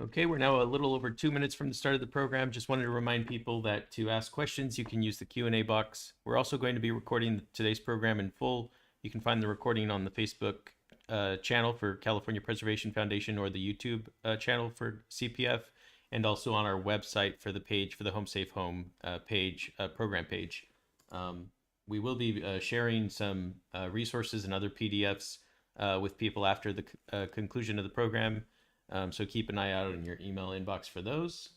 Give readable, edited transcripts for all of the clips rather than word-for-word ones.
Okay, we're now a little over 2 minutes from the start of the program. Just wanted to remind people that to ask questions, you can use the Q&A box. We're also going to be recording today's program in full. You can find the recording on the Facebook channel for California Preservation Foundation or the YouTube channel for CPF, and also on our website for the page for the Home Safe Home program page. We will be sharing some resources and other PDFs with people after the conclusion of the program. So keep an eye out on your email inbox for those.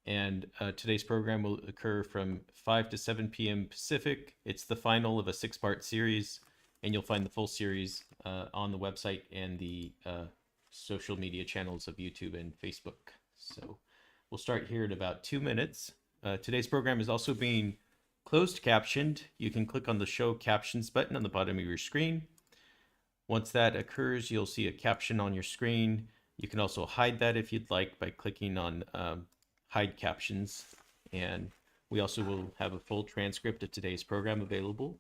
And today's program will occur from 5 to 7 p.m. Pacific. It's the final of a 6-part series, and you'll find the full series on the website and the social media channels of YouTube and Facebook. So we'll start here in about 2 minutes. Today's program is also being closed captioned. You can click on the Show Captions button on the bottom of your screen. Once that occurs, you'll see a caption on your screen. You can also hide that if you'd like by clicking on Hide Captions. And we also will have a full transcript of today's program available.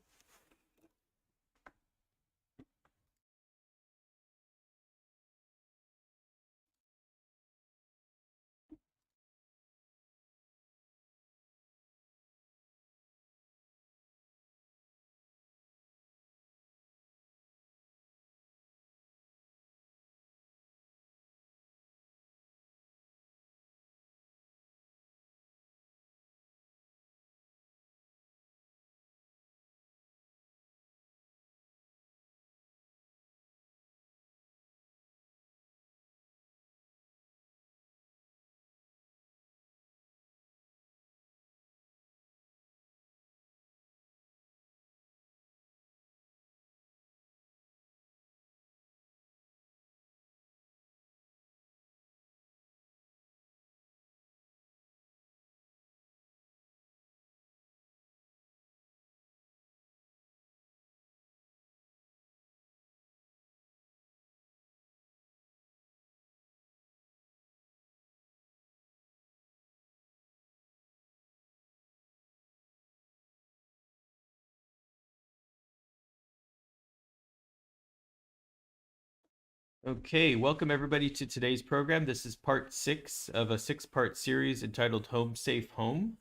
Okay, welcome everybody to today's program. This is part 6 of a 6-part series entitled Home Safe Home.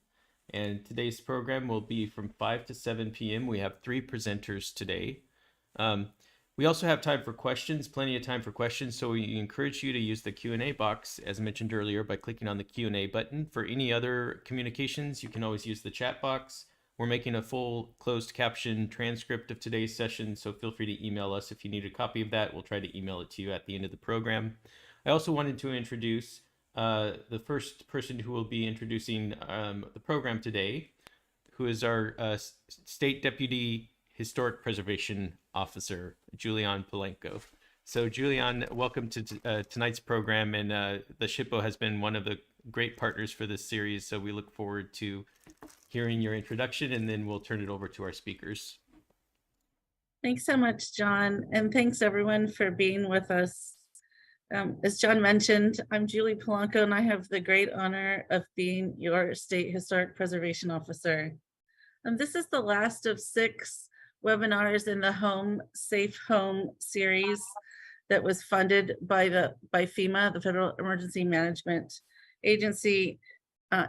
And today's program will be from 5 to 7 p.m. We have 3 presenters today. We also have time for questions, plenty of time for questions, so we encourage you to use the Q&A box, as mentioned earlier, by clicking on the Q&A button. For any other communications, you can always use the chat box. We're making a full closed caption transcript of today's session, so feel free to email us if you need a copy of that. We'll try to email it to you at the end of the program. I also wanted to introduce the first person who will be introducing the program today, who is our State Deputy Historic Preservation Officer, Julian Polanco. So Julian, welcome to tonight's program, and the SHPO has been one of the great partners for this series, so we look forward to hearing your introduction, and then we'll turn it over to our speakers. Thanks so much, John, and thanks everyone for being with us. As John mentioned, I'm Julie Polanco, and I have the great honor of being your State Historic Preservation Officer. And this is the last of 6 webinars in the Home Safe Home series that was funded by FEMA, the Federal Emergency Management Agency,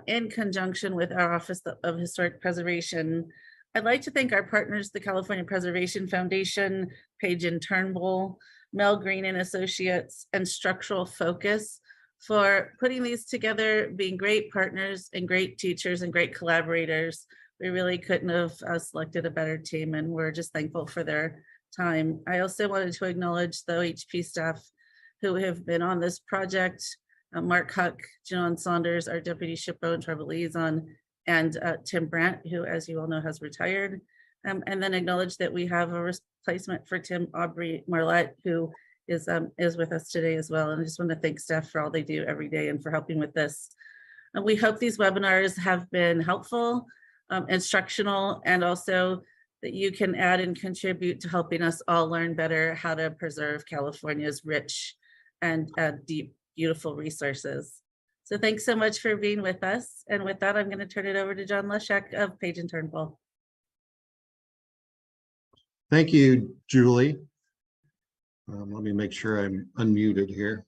in conjunction with our Office of Historic Preservation. I'd like to thank our partners, the California Preservation Foundation, Page and Turnbull, Mel Green and Associates, and Structural Focus for putting these together, being great partners and great teachers and great collaborators. We really couldn't have selected a better team, and we're just thankful for their time. I also wanted to acknowledge the OHP staff who have been on this project, Mark Huck, John Saunders, our Deputy SHPO and Tribal Liaison, and Tim Brandt, who, as you all know, has retired. And then acknowledge that we have a replacement for Tim Aubrey Marlette, who is with us today as well. And I just want to thank staff for all they do every day and for helping with this. And we hope these webinars have been helpful, instructional, and also that you can add and contribute to helping us all learn better how to preserve California's rich and deep, beautiful resources. So thanks so much for being with us. And with that, I'm going to turn it over to John Leshek of Page and Turnbull. Thank you, Julie. Let me make sure I'm unmuted here.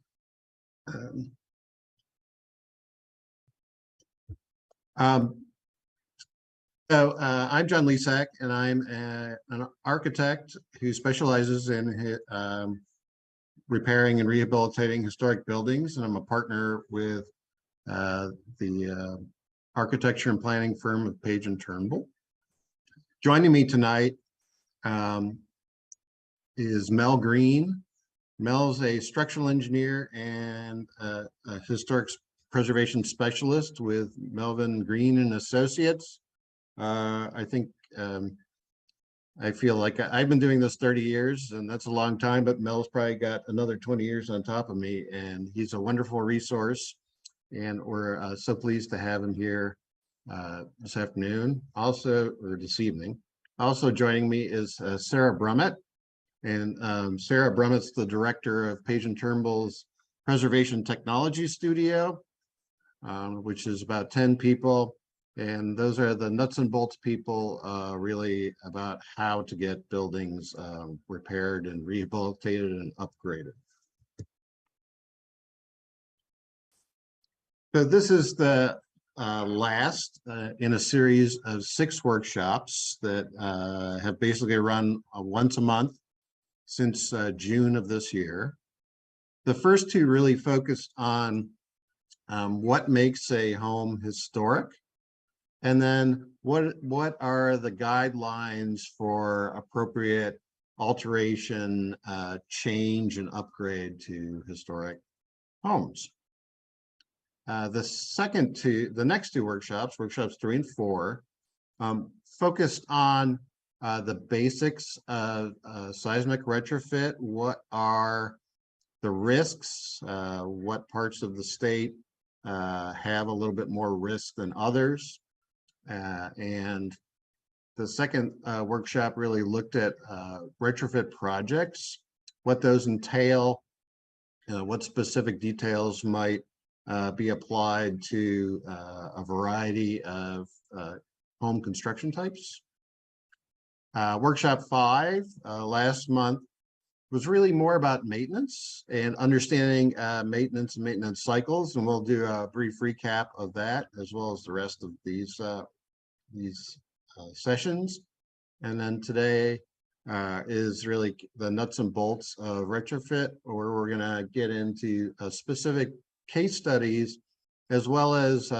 I'm John Lesak, and I'm an architect who specializes in repairing and rehabilitating historic buildings, and I'm a partner with the architecture and planning firm of Page and Turnbull. Joining me tonight is Mel Green. Mel's a structural engineer and a historic preservation specialist with Melvin Green and Associates. I think I feel like I've been doing this 30 years, and that's a long time, but Mel's probably got another 20 years on top of me, and he's a wonderful resource. And we're so pleased to have him here this afternoon, or this evening. Also joining me is Sarah Brummett. And Sarah Brummett's the director of Page and Turnbull's Preservation Technology Studio, which is about 10 people. And those are the nuts and bolts people really about how to get buildings repaired and rehabilitated and upgraded. So this is the last in a series of 6 workshops that have basically run once a month since June of this year. The first 2 really focused on what makes a home historic, and then what are the guidelines for appropriate alteration, change, and upgrade to historic homes. The next 2 workshops, workshops 3 and 4, focused on the basics of seismic retrofit. What are the risks? What parts of the state have a little bit more risk than others? And the second workshop really looked at retrofit projects, what those entail, what specific details might be applied to a variety of home construction types. Workshop 5 last month was really more about maintenance and understanding maintenance and maintenance cycles, and we'll do a brief recap of that as well as the rest of these sessions. And then today is really the nuts and bolts of retrofit, where we're going to get into specific case studies as well as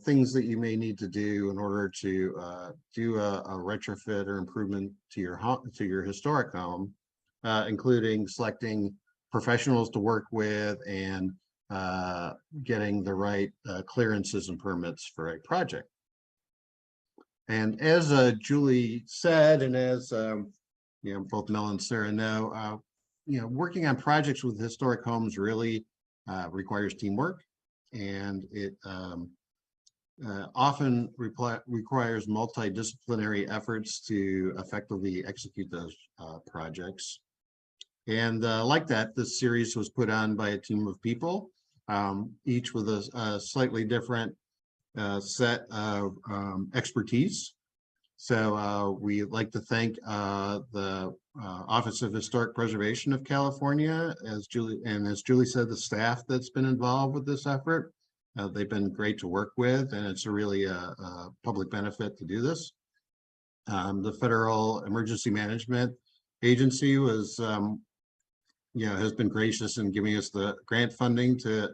things that you may need to do in order to do a retrofit or improvement to your home, to your historic home, including selecting professionals to work with and getting the right clearances and permits for a project. And as Julie said, and as both Mel and Sarah know, working on projects with historic homes really requires teamwork, and it often requires multidisciplinary efforts to effectively execute those projects. And like that, this series was put on by a team of people, each with a slightly different set of expertise. So we like to thank the Office of Historic Preservation of California, as Julie said, the staff that's been involved with this effort. They've been great to work with, and it's really a public benefit to do this. The Federal Emergency Management Agency was, has been gracious in giving us the grant funding to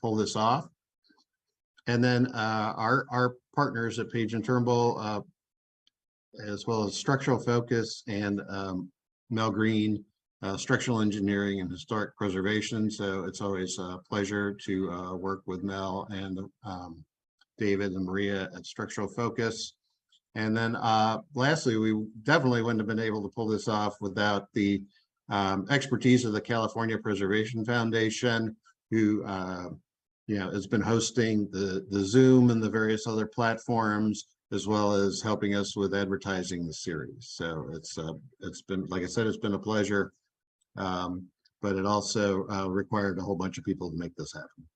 pull this off. And then our partners at Page and Turnbull, as well as Structural Focus and Mel Green, structural engineering and historic preservation. So it's always a pleasure to work with Mel and David and Maria at Structural Focus. And then lastly, we definitely wouldn't have been able to pull this off without the expertise of the California Preservation Foundation, who has been hosting the Zoom and the various other platforms, as well as helping us with advertising the series. So it's been, like I said, it's been a pleasure, but it also required a whole bunch of people to make this happen.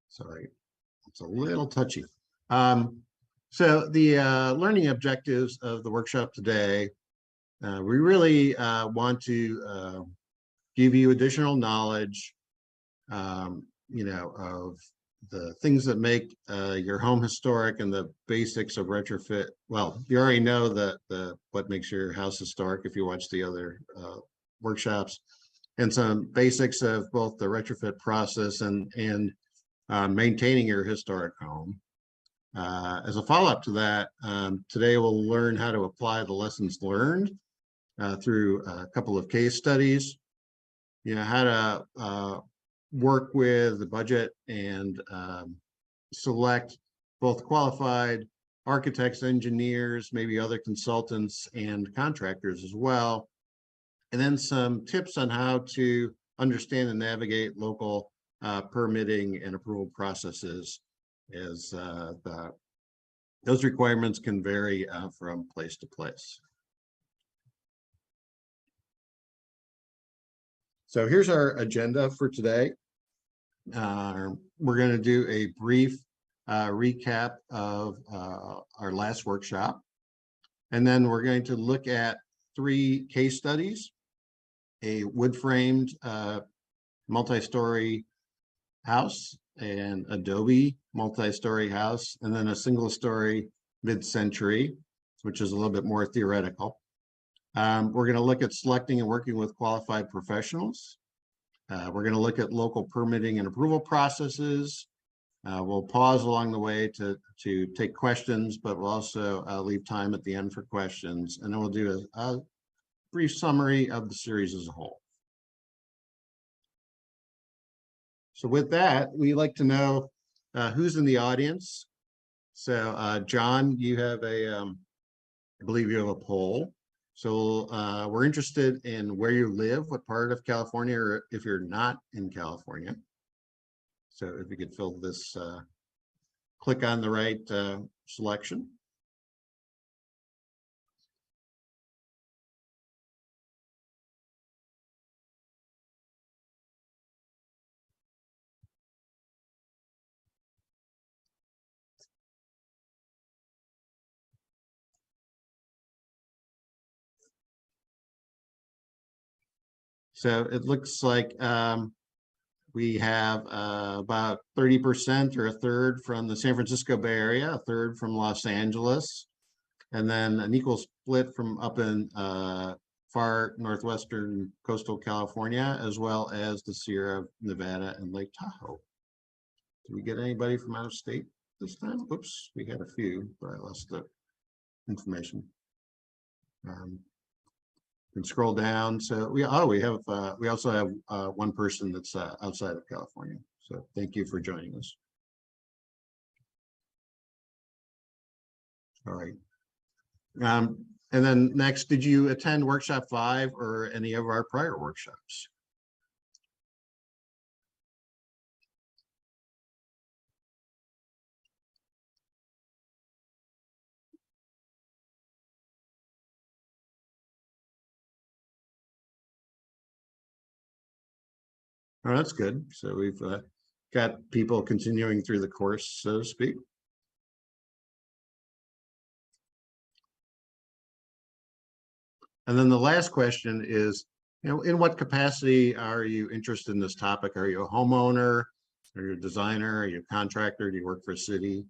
Sorry, it's a little touchy. So the learning objectives of the workshop today We really want to give you additional knowledge, of the things that make your home historic and the basics of retrofit. Well, you already know the what makes your house historic if you watch the other workshops, and some basics of both the retrofit process and maintaining your historic home. As a follow-up to that, today we'll learn how to apply the lessons learned through a couple of case studies. How to work with the budget and select both qualified architects, engineers, maybe other consultants and contractors as well. And then some tips on how to understand and navigate local permitting and approval processes, as those requirements can vary from place to place. So here's our agenda for today. We're going to do a brief recap of our last workshop. And then we're going to look at 3 case studies: a wood-framed multi-story house, an adobe multi-story house, and then a single-story mid-century, which is a little bit more theoretical. We're going to look at selecting and working with qualified professionals. We're going to look at local permitting and approval processes. We'll pause along the way to take questions, but we'll also leave time at the end for questions. And then we'll do a brief summary of the series as a whole. So with that, we like to know who's in the audience. So John, you have I believe you have a poll. So we're interested in where you live, what part of California, or if you're not in California. So if you could fill this, click on the right selection. So it looks like we have about 30% or a third from the San Francisco Bay Area, a third from Los Angeles, and then an equal split from up in far northwestern coastal California, as well as the Sierra Nevada and Lake Tahoe. Did we get anybody from out of state this time? Oops, we had a few, but I lost the information. And scroll down. So we also have one person that's outside of California. So thank you for joining us. All right. And then next, did you attend workshop 5 or any of our prior workshops? Oh, that's good. So we've got people continuing through the course, so to speak. And then the last question is, in what capacity are you interested in this topic? Are you a homeowner? Are you a designer? Are you a contractor? Do you work for a city?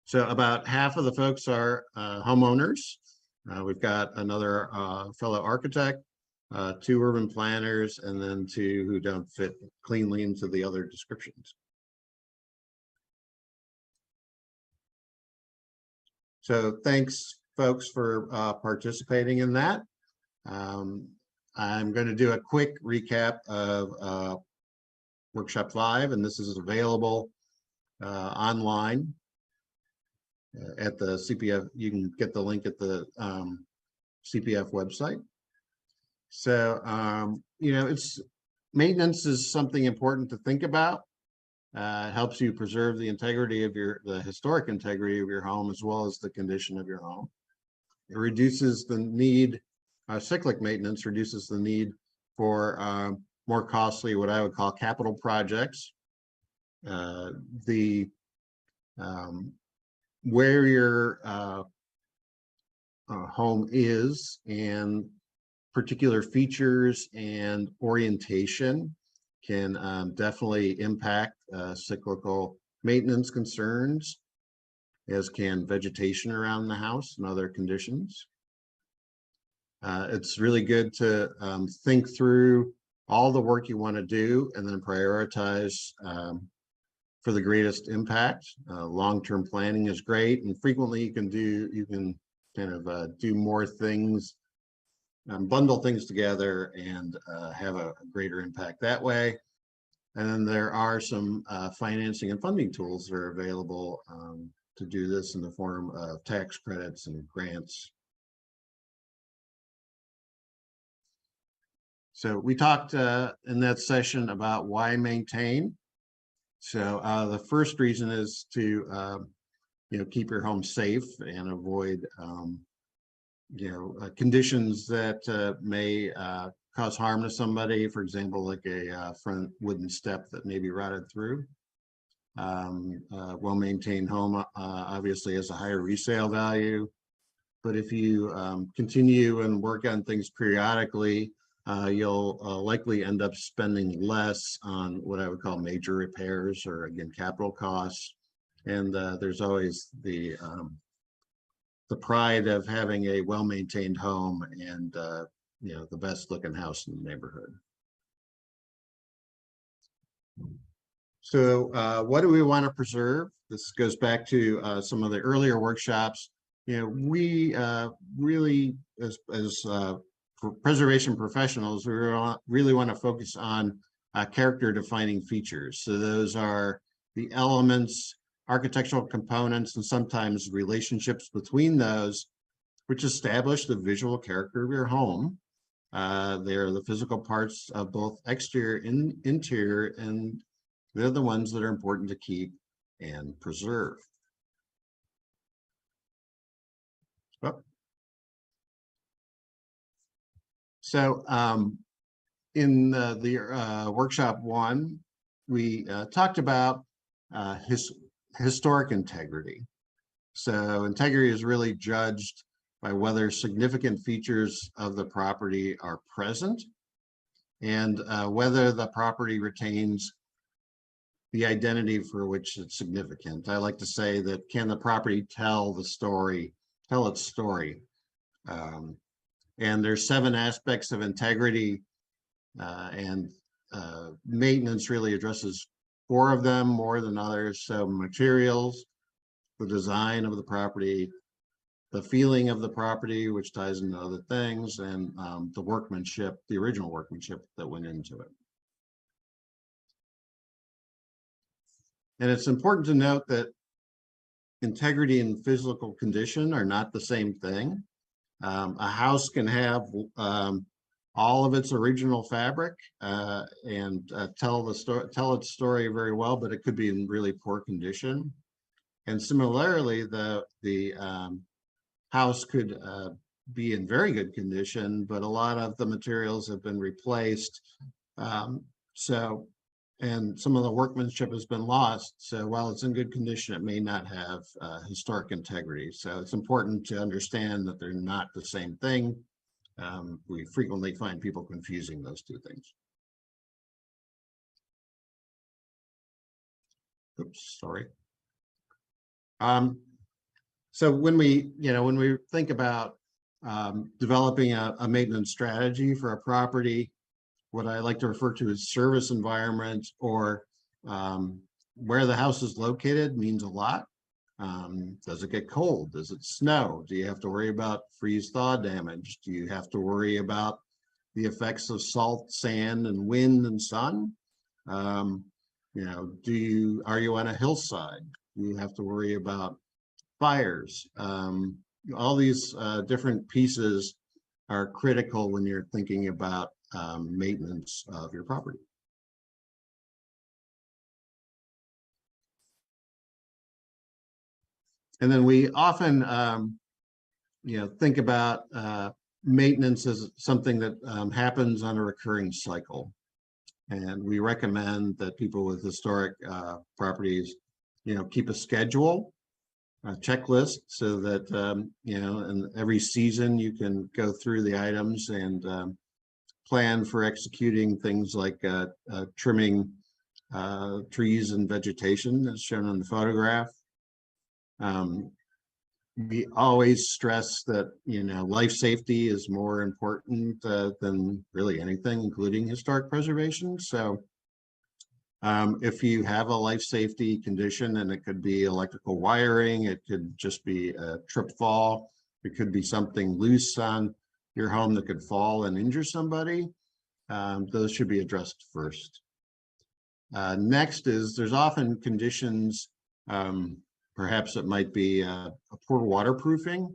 So about half of the folks are homeowners. We've got another fellow architect, 2 urban planners, and then 2 who don't fit cleanly into the other descriptions. So thanks, folks, for participating in that. I'm going to do a quick recap of workshop 5, and this is available online at the CPF. You can get the link at the CPF website. So, maintenance is something important to think about. It helps you preserve the integrity of the historic integrity of your home, as well as the condition of your home. It reduces the need, cyclic maintenance reduces the need for more costly, what I would call capital projects. Where your home is and particular features and orientation can definitely impact cyclical maintenance concerns, as can vegetation around the house and other conditions. It's really good to think through all the work you want to do and then prioritize for the greatest impact. Long-term planning is great, and frequently you can kind of do more things, bundle things together, and have a greater impact that way. And then there are some financing and funding tools that are available to do this in the form of tax credits and grants. So we talked in that session about why maintain. So the first reason is to keep your home safe and avoid conditions that may cause harm to somebody. For example, like a front wooden step that may be rotted through. Well-maintained home obviously has a higher resale value, but if you continue and work on things periodically, you'll likely end up spending less on what I would call major repairs, or again, capital costs. And there's always the pride of having a well-maintained home and the best looking house in the neighborhood. So what do we want to preserve? This goes back to some of the earlier workshops. We really, as preservation professionals, we really want to focus on character defining features. So those are the elements, architectural components, and sometimes relationships between those, which establish the visual character of your home. They're the physical parts of both exterior and interior, and they're the ones that are important to keep and preserve. So in the workshop 1, we talked about historic integrity. So integrity is really judged by whether significant features of the property are present, and whether the property retains the identity for which it's significant. I like to say that, can the property tell its story? And there's 7 aspects of integrity, and maintenance really addresses 4 of them, more than others. So materials, the design of the property, the feeling of the property, which ties into other things, and the workmanship, the original workmanship that went into it. And it's important to note that integrity and physical condition are not the same thing. A house can have all of its original fabric and tell its story very well, but it could be in really poor condition. And similarly, the house could be in very good condition, but a lot of the materials have been replaced. And some of the workmanship has been lost. So while it's in good condition, it may not have historic integrity. So it's important to understand that they're not the same thing. We frequently find people confusing those 2 things. Oops, sorry. So when we think about developing a maintenance strategy for a property, what I like to refer to as service environment, or where the house is located, means a lot. Does it get cold? Does it snow? Do you have to worry about freeze-thaw damage? Do you have to worry about the effects of salt, sand, and wind and sun? Are you on a hillside? Do you have to worry about fires? All these different pieces are critical when you're thinking about maintenance of your property. And then we often, think about maintenance as something that happens on a recurring cycle. And we recommend that people with historic properties, keep a schedule, a checklist, so that, in every season you can go through the items and plan for executing things like trimming trees and vegetation as shown on the photograph. We always stress that, life safety is more important than really anything, including historic preservation. So if you have a life safety condition, and it could be electrical wiring, it could just be a trip fall, it could be something loose on your home that could fall and injure somebody, those should be addressed first. Next is there's often conditions, perhaps it might be a poor waterproofing.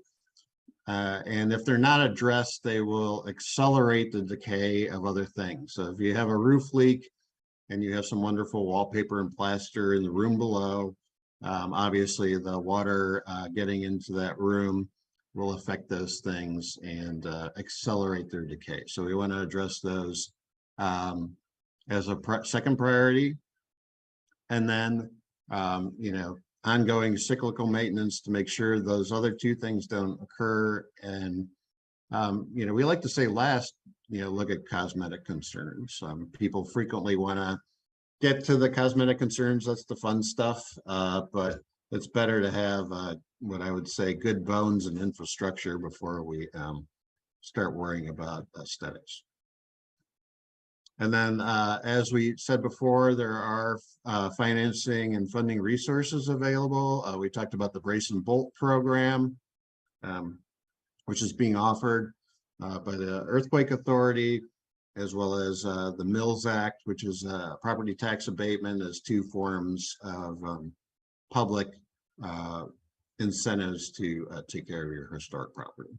And if they're not addressed, they will accelerate the decay of other things. So if you have a roof leak and you have some wonderful wallpaper and plaster in the room below, obviously the water getting into that room will affect those things and accelerate their decay. So we want to address those as a second priority. And then, ongoing cyclical maintenance to make sure those other two things don't occur. And, we like to say last, look at cosmetic concerns. People frequently want to get to the cosmetic concerns. That's the fun stuff. But it's better to have what I would say good bones and infrastructure before we start worrying about aesthetics. And then, as we said before, there are financing and funding resources available. We talked about the Brace and Bolt program, which is being offered by the Earthquake Authority, as well as the Mills Act, which is property tax abatement, as two forms of public incentives to take care of your historic property.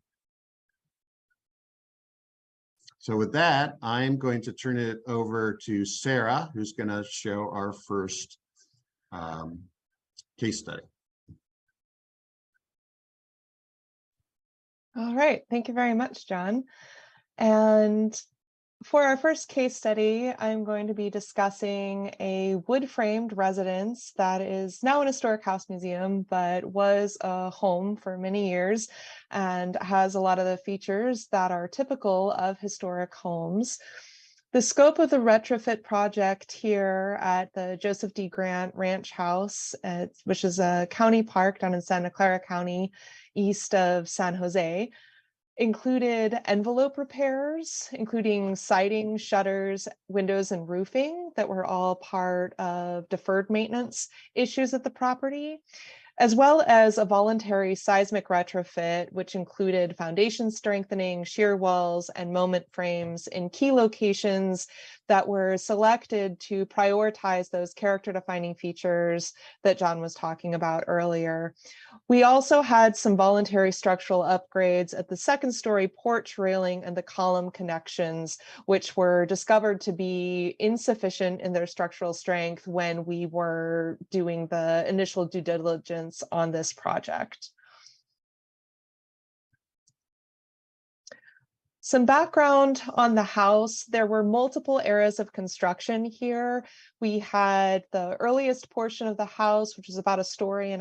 So with that, I'm going to turn it over to Sarah, who's going to show our first case study. All right, thank you very much, John. And for our first case study, I'm going to be discussing a wood-framed residence that is now an historic house museum, but was a home for many years and has a lot of the features that are typical of historic homes. The scope of the retrofit project here at the Joseph D. Grant Ranch House, which is a county park down in Santa Clara County, east of San Jose, included envelope repairs, including siding, shutters, windows, and roofing that were all part of deferred maintenance issues at the property, as well as a voluntary seismic retrofit, which included foundation strengthening, shear walls, and moment frames in key locations that were selected to prioritize those character-defining features that John was talking about earlier. We also had some voluntary structural upgrades at the second-story porch railing and the column connections, which were discovered to be insufficient in their structural strength when we were doing the initial due diligence on this project. Some background on the house. There were multiple eras of construction here. We had the earliest portion of the house, which was about 1.5 stories,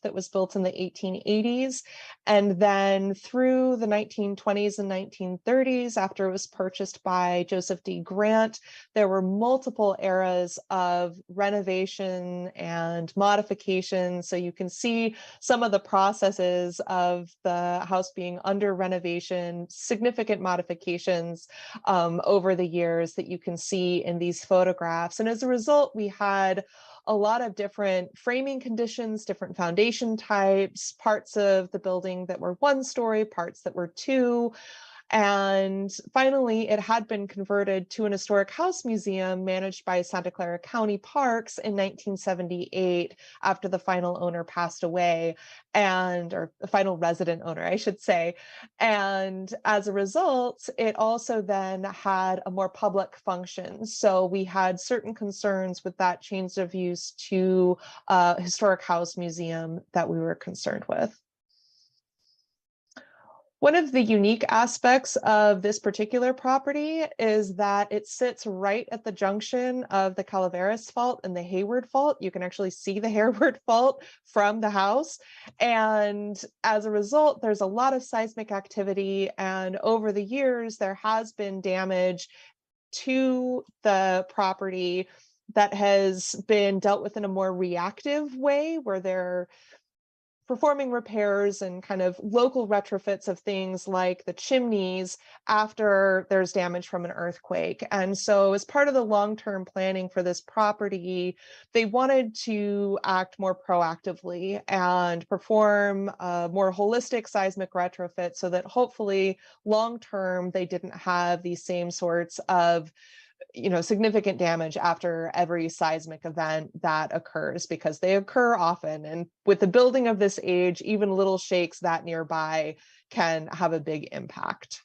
that was built in the 1880s. And then through the 1920s and 1930s, after it was purchased by Joseph D. Grant, there were multiple eras of renovation and modification. So you can see some of the processes of the house being under renovation, significant modifications over the years that you can see in these photographs. And as a result, we had a lot of different framing conditions, different foundation types, parts of the building that were 1 story, parts that were 2. And finally, it had been converted to an historic house museum managed by Santa Clara County Parks in 1978 after the final owner passed away, or the final resident owner, I should say. And as a result, it also then had a more public function. So we had certain concerns with that change of use to a historic house museum that we were concerned with. One of the unique aspects of this particular property is that it sits right at the junction of the Calaveras Fault and the Hayward Fault. You can actually see the Hayward Fault from the house. And as a result, there's a lot of seismic activity. And over the years, there has been damage to the property that has been dealt with in a more reactive way, where they're performing repairs and kind of local retrofits of things like the chimneys after there's damage from an earthquake. And so as part of the long-term planning for this property, they wanted to act more proactively and perform a more holistic seismic retrofit so that hopefully long-term they didn't have these same sorts of significant damage after every seismic event that occurs, because they occur often. And with a building of this age, even little shakes that nearby can have a big impact.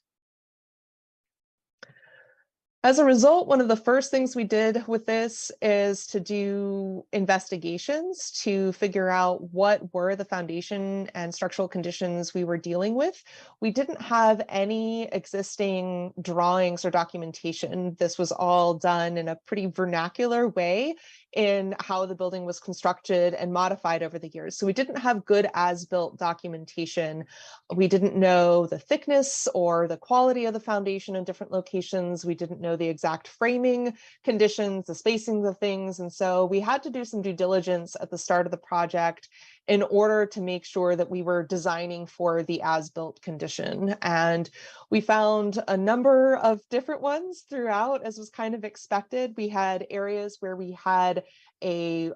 As a result, one of the first things we did with this is to do investigations to figure out what were the foundation and structural conditions we were dealing with. We didn't have any existing drawings or documentation. This was all done in a pretty vernacular way in how the building was constructed and modified over the years. So we didn't have good as-built documentation. We didn't know the thickness or the quality of the foundation in different locations. We didn't know the exact framing conditions, the spacings of things. And so we had to do some due diligence at the start of the project in order to make sure that we were designing for the as-built condition. And we found a number of different ones throughout, as was kind of expected. We had areas where we had a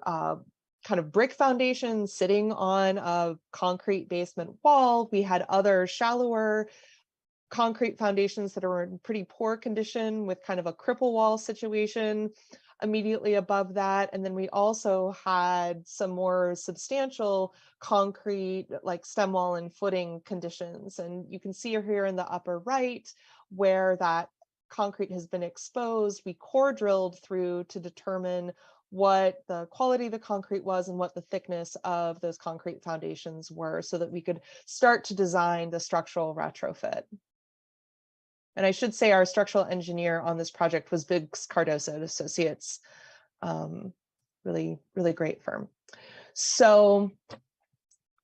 kind of brick foundation sitting on a concrete basement wall. We had other shallower concrete foundations that are in pretty poor condition with kind of a cripple wall situation immediately above that. And then we also had some more substantial concrete, like stem wall and footing conditions. And you can see here in the upper right where that concrete has been exposed. We core drilled through to determine what the quality of the concrete was and what the thickness of those concrete foundations were, so that we could start to design the structural retrofit. And I should say our structural engineer on this project was Biggs Cardoso and Associates. Really, really great firm. So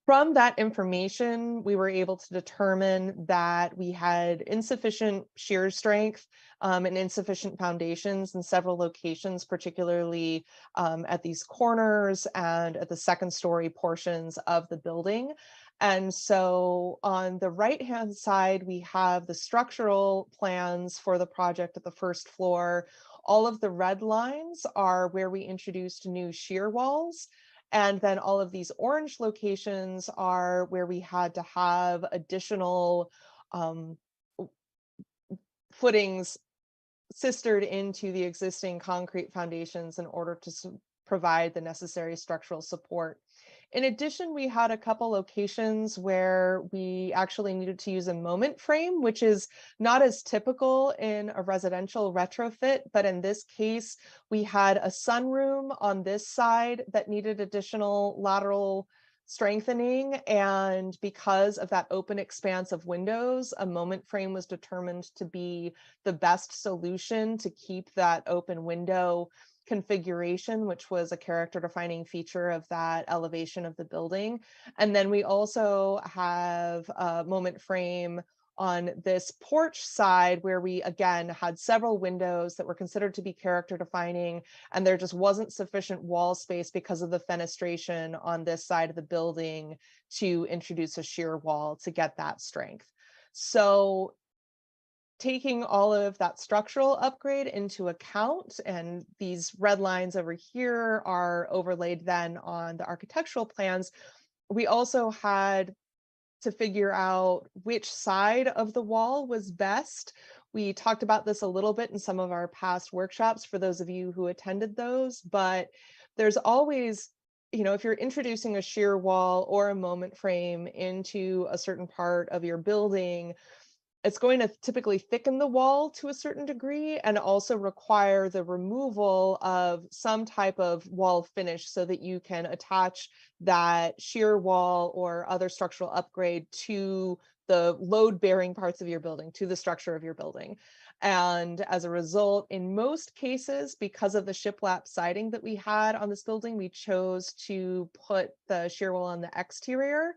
from that information, we were able to determine that we had insufficient shear strength and insufficient foundations in several locations, particularly at these corners and at the second story portions of the building. And so on the right-hand side, we have the structural plans for the project at the first floor. All of the red lines are where we introduced new shear walls. And then all of these orange locations are where we had to have additional footings sistered into the existing concrete foundations in order to provide the necessary structural support. In addition, we had a couple locations where we actually needed to use a moment frame, which is not as typical in a residential retrofit, but in this case, we had a sunroom on this side that needed additional lateral strengthening. And because of that open expanse of windows, a moment frame was determined to be the best solution to keep that open window configuration, which was a character defining feature of that elevation of the building. And then we also have a moment frame on this porch side where we again had several windows that were considered to be character defining, and there just wasn't sufficient wall space because of the fenestration on this side of the building to introduce a shear wall to get that strength. So taking all of that structural upgrade into account, and these red lines over here are overlaid then on the architectural plans, we also had to figure out which side of the wall was best. We talked about this a little bit in some of our past workshops for those of you who attended those, but there's always, if you're introducing a shear wall or a moment frame into a certain part of your building, it's going to typically thicken the wall to a certain degree and also require the removal of some type of wall finish so that you can attach that shear wall or other structural upgrade to the load-bearing parts of your building, to the structure of your building. And as a result, in most cases, because of the shiplap siding that we had on this building, we chose to put the shear wall on the exterior.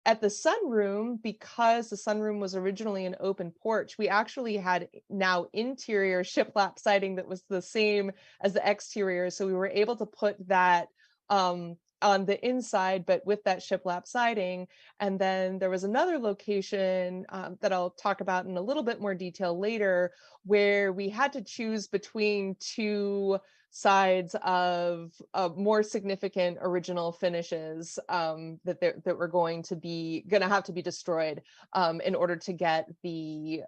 At the sunroom, because the sunroom was originally an open porch, we actually had now interior shiplap siding that was the same as the exterior. So we were able to put that on the inside, but with that shiplap siding. And then there was another location that I'll talk about in a little bit more detail later, where we had to choose between two sides of more significant original finishes that were going to have to be destroyed in order to get the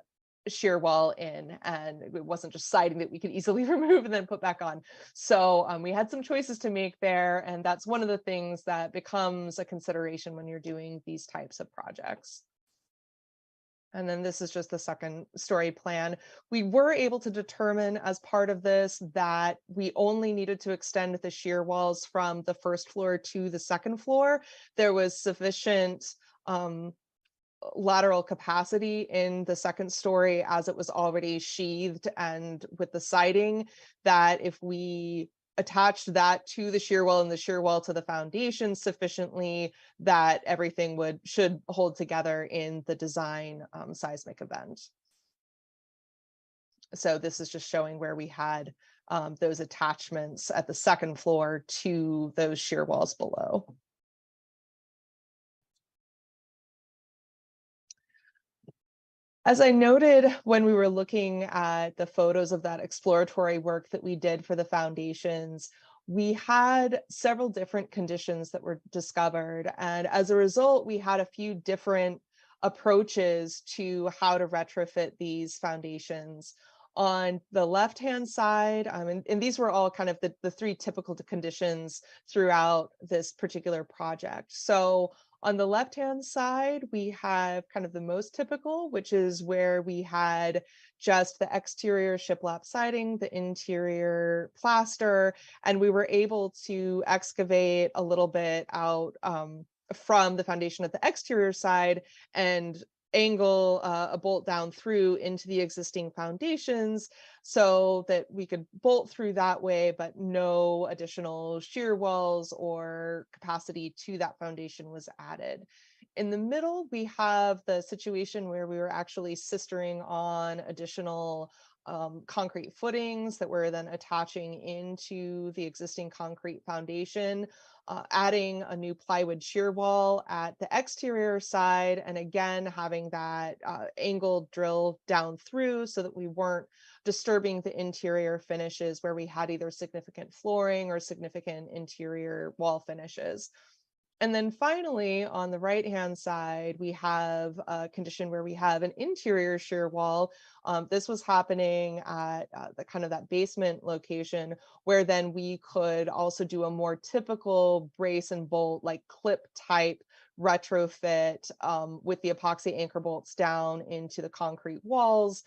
shear wall in, and it wasn't just siding that we could easily remove and then put back on. So we had some choices to make there, and that's one of the things that becomes a consideration when you're doing these types of projects. And then this is just the second story plan. We were able to determine as part of this that we only needed to extend the shear walls from the first floor to the second floor. There was sufficient lateral capacity in the second story as it was already sheathed and with the siding, that if we attached that to the shear wall and the shear wall to the foundation sufficiently, that everything should hold together in the design seismic event. So this is just showing where we had those attachments at the second floor to those shear walls below. As I noted when we were looking at the photos of that exploratory work that we did for the foundations, we had several different conditions that were discovered. And as a result, we had a few different approaches to how to retrofit these foundations. On the left-hand side, and these were all kind of the three typical conditions throughout this particular project. So on the left-hand side, we have kind of the most typical, which is where we had just the exterior shiplap siding, the interior plaster, and we were able to excavate a little bit out from the foundation at the exterior side and angle a bolt down through into the existing foundations so that we could bolt through that way, but no additional shear walls or capacity to that foundation was added. In the middle, we have the situation where we were actually sistering on additional concrete footings that we're then attaching into the existing concrete foundation, adding a new plywood shear wall at the exterior side, and again having that angled drill down through so that we weren't disturbing the interior finishes where we had either significant flooring or significant interior wall finishes. And then finally, on the right-hand side, we have a condition where we have an interior shear wall. This was happening at the kind of that basement location, where then we could also do a more typical brace and bolt, like clip type retrofit with the epoxy anchor bolts down into the concrete walls,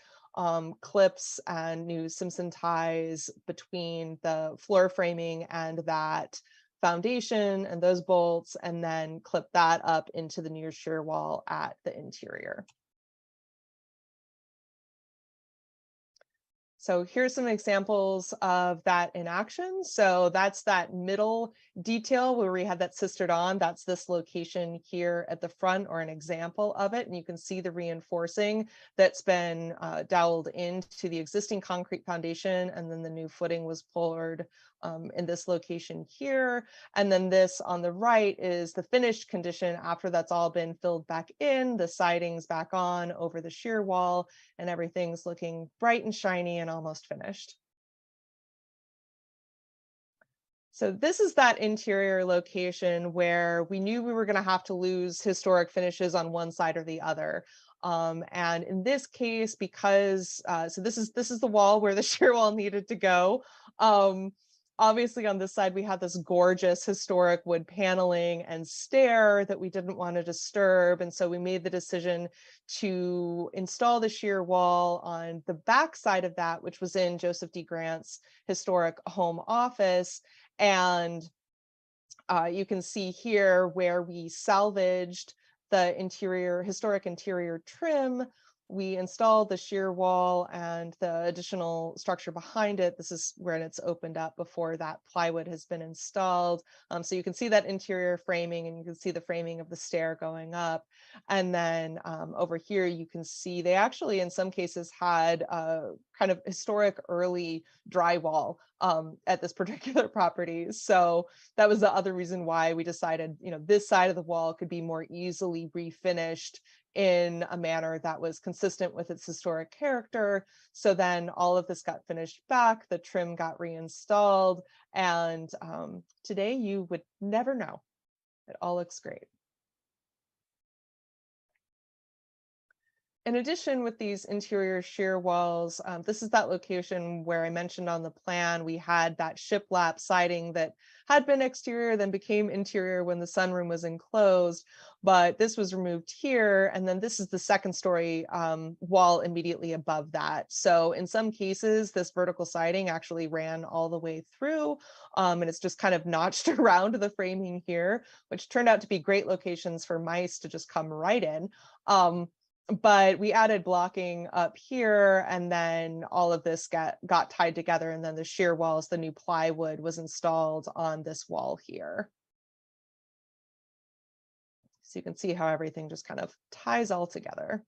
clips and new Simpson ties between the floor framing and that foundation and those bolts, and then clip that up into the near shear wall at the interior. So here's some examples of that in action. So that's that middle detail where we have that sistered on. That's this location here at the front, or an example of it. And you can see the reinforcing that's been doweled into the existing concrete foundation. And then the new footing was poured in this location here. And then this on the right is the finished condition after that's all been filled back in, the siding's back on over the shear wall, and everything's looking bright and shiny and almost finished. So this is that interior location where we knew we were going to have to lose historic finishes on one side or the other. And in this case, because so this is the wall where the shear wall needed to go. Obviously, on this side, we had this gorgeous historic wood paneling and stair that we didn't want to disturb. And so we made the decision to install the shear wall on the back side of that, which was in Joseph D. Grant's historic home office. And you can see here where we salvaged the historic interior trim. We installed the shear wall and the additional structure behind it. This is when it's opened up before that plywood has been installed. So you can see that interior framing, and you can see the framing of the stair going up. And then over here, you can see they actually, in some cases, had kind of historic early drywall at this particular property. So that was the other reason why we decided, this side of the wall could be more easily refinished in a manner that was consistent with its historic character. So then all of this got finished back, the trim got reinstalled, and today you would never know. It all looks great. In addition, with these interior shear walls, this is that location where I mentioned on the plan, we had that shiplap siding that had been exterior, then became interior when the sunroom was enclosed, but this was removed here. And then this is the second story wall immediately above that. So in some cases, this vertical siding actually ran all the way through, and it's just kind of notched around the framing here, which turned out to be great locations for mice to just come right in. But we added blocking up here, and then all of this got tied together, and then the shear walls, the new plywood, was installed on this wall here. So you can see how everything just kind of ties all together.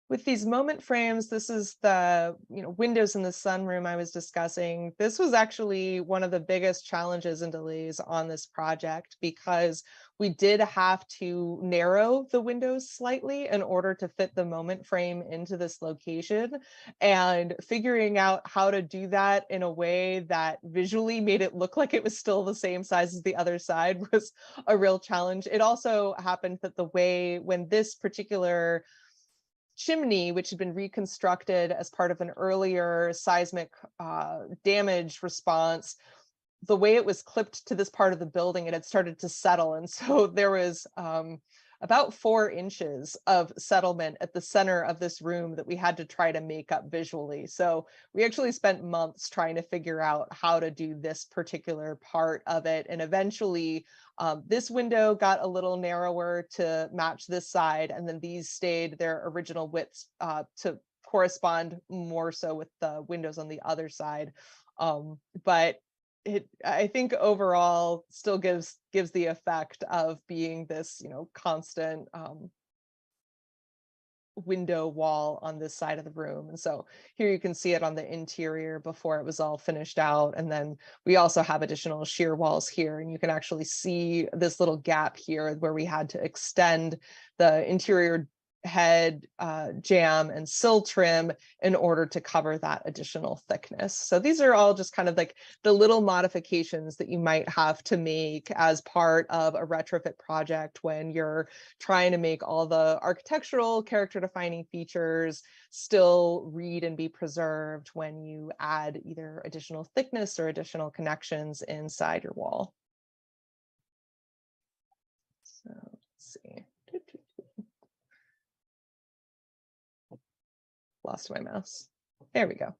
With these moment frames, this is the windows in the sunroom I was discussing. This was actually one of the biggest challenges and delays on this project, because we did have to narrow the windows slightly in order to fit the moment frame into this location. And figuring out how to do that in a way that visually made it look like it was still the same size as the other side was a real challenge. It also happened that the way when this particular chimney, which had been reconstructed as part of an earlier seismic damage response, the way it was clipped to this part of the building, it had started to settle. And so there was about 4 inches of settlement at the center of this room that we had to try to make up visually. So we actually spent months trying to figure out how to do this particular part of it. And eventually this window got a little narrower to match this side, and then these stayed their original widths to correspond more so with the windows on the other side. But I think overall still gives the effect of being this, constant window wall on this side of the room. And so here you can see it on the interior before it was all finished out. And then we also have additional shear walls here, and you can actually see this little gap here where we had to extend the interior head, jamb, and sill trim in order to cover that additional thickness. So these are all just kind of like the little modifications that you might have to make as part of a retrofit project when you're trying to make all the architectural character defining features still read and be preserved when you add either additional thickness or additional connections inside your wall. So let's see. Lost my mouse. There we go.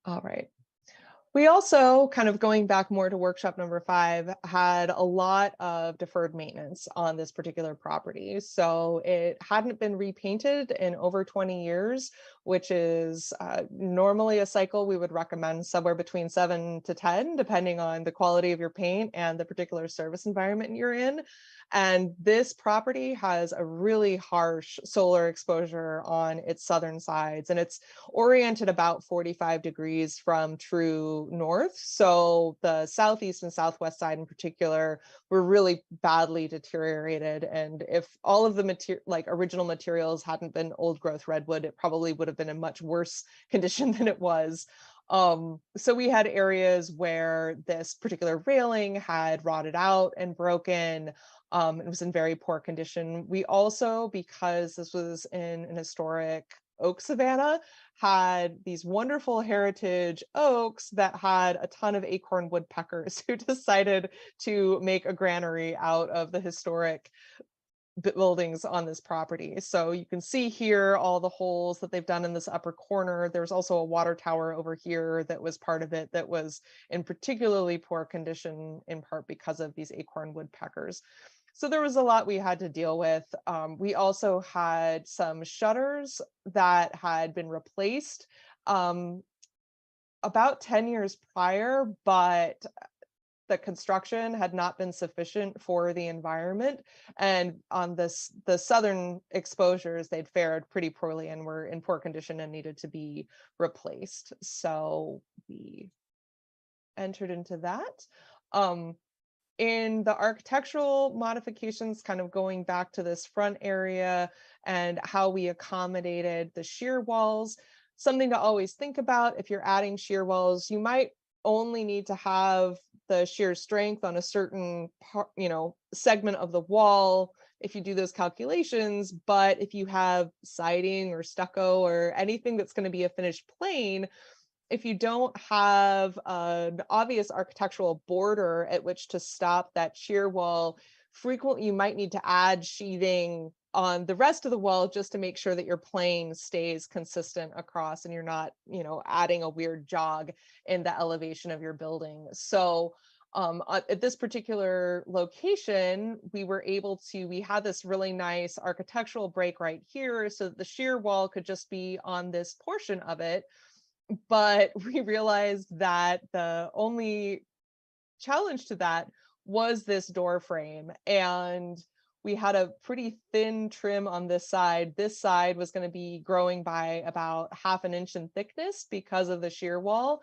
All right. We also, kind of going back more to workshop number 5, had a lot of deferred maintenance on this particular property. So it hadn't been repainted in over 20 years, which is normally a cycle we would recommend somewhere between 7 to 10, depending on the quality of your paint and the particular service environment you're in. And this property has a really harsh solar exposure on its southern sides, and it's oriented about 45 degrees from true north. So the southeast and southwest side in particular were really badly deteriorated. And if all of the original materials hadn't been old growth redwood, it probably would have been in much worse condition than it was. So we had areas where this particular railing had rotted out and broken. It was in very poor condition. We also, because this was in an historic oak savanna, had these wonderful heritage oaks that had a ton of acorn woodpeckers who decided to make a granary out of the historic buildings on this property. So you can see here all the holes that they've done in this upper corner. There's also a water tower over here that was part of it that was in particularly poor condition, in part because of these acorn woodpeckers. So there was a lot we had to deal with. We also had some shutters that had been replaced about 10 years prior, but the construction had not been sufficient for the environment. And on the southern exposures, they'd fared pretty poorly and were in poor condition and needed to be replaced. So we entered into that. In the architectural modifications, kind of going back to this front area and how we accommodated the shear walls, something to always think about if you're adding shear walls, you might only need to have the shear strength on a certain part, segment of the wall if you do those calculations. But if you have siding or stucco or anything that's going to be a finished plane, if you don't have an obvious architectural border at which to stop that shear wall, frequently you might need to add sheathing on the rest of the wall just to make sure that your plane stays consistent across and you're not, adding a weird jog in the elevation of your building. So at this particular location, we had this really nice architectural break right here so that the shear wall could just be on this portion of it. But we realized that the only challenge to that was this door frame. And we had a pretty thin trim on this side. This side was going to be growing by about 1/2 inch in thickness because of the shear wall.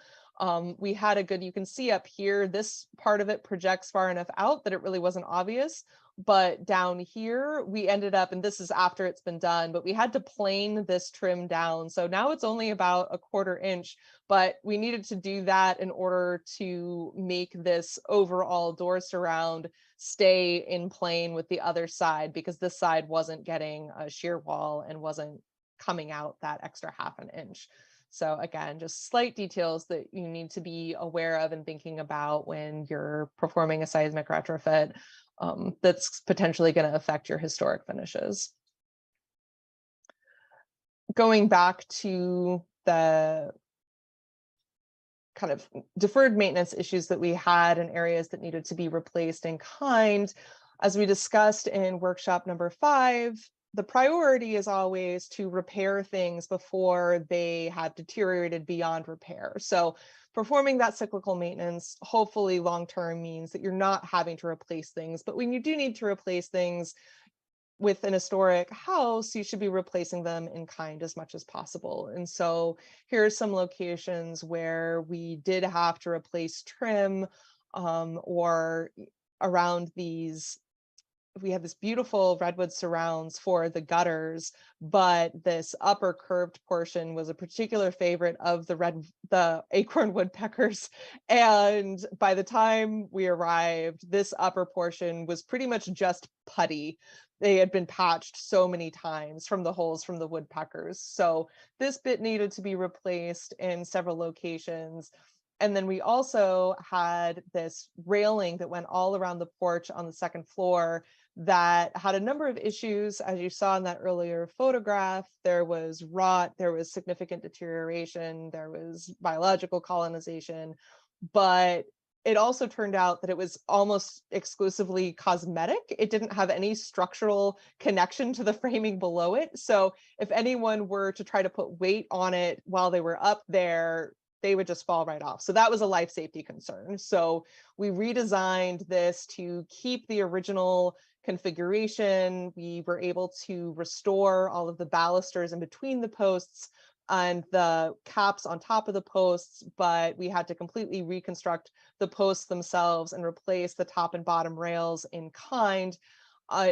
We had you can see up here, this part of it projects far enough out that it really wasn't obvious. But down here, we ended up, and this is after it's been done, but we had to plane this trim down. So now it's only about 1/4 inch, but we needed to do that in order to make this overall door surround stay in plane with the other side, because this side wasn't getting a shear wall and wasn't coming out that extra 1/2 inch. So again, just slight details that you need to be aware of and thinking about when you're performing a seismic retrofit that's potentially going to affect your historic finishes. Going back to the kind of deferred maintenance issues that we had in areas that needed to be replaced in kind, as we discussed in workshop number 5, the priority is always to repair things before they have deteriorated beyond repair. So performing that cyclical maintenance, hopefully long-term, means that you're not having to replace things. But when you do need to replace things with an historic house, you should be replacing them in kind as much as possible. And so here are some locations where we did have to replace trim or around these. We had this beautiful redwood surrounds for the gutters, but this upper curved portion was a particular favorite of the acorn woodpeckers. And by the time we arrived, this upper portion was pretty much just putty. They had been patched so many times from the holes from the woodpeckers. So this bit needed to be replaced in several locations. And then we also had this railing that went all around the porch on the second floor that had a number of issues. As you saw in that earlier photograph, there was rot, there was significant deterioration, there was biological colonization, but it also turned out that it was almost exclusively cosmetic. It didn't have any structural connection to the framing below it. So if anyone were to try to put weight on it while they were up there, they would just fall right off. So that was a life safety concern. So we redesigned this to keep the original configuration. We were able to restore all of the balusters in between the posts and the caps on top of the posts, but we had to completely reconstruct the posts themselves and replace the top and bottom rails in kind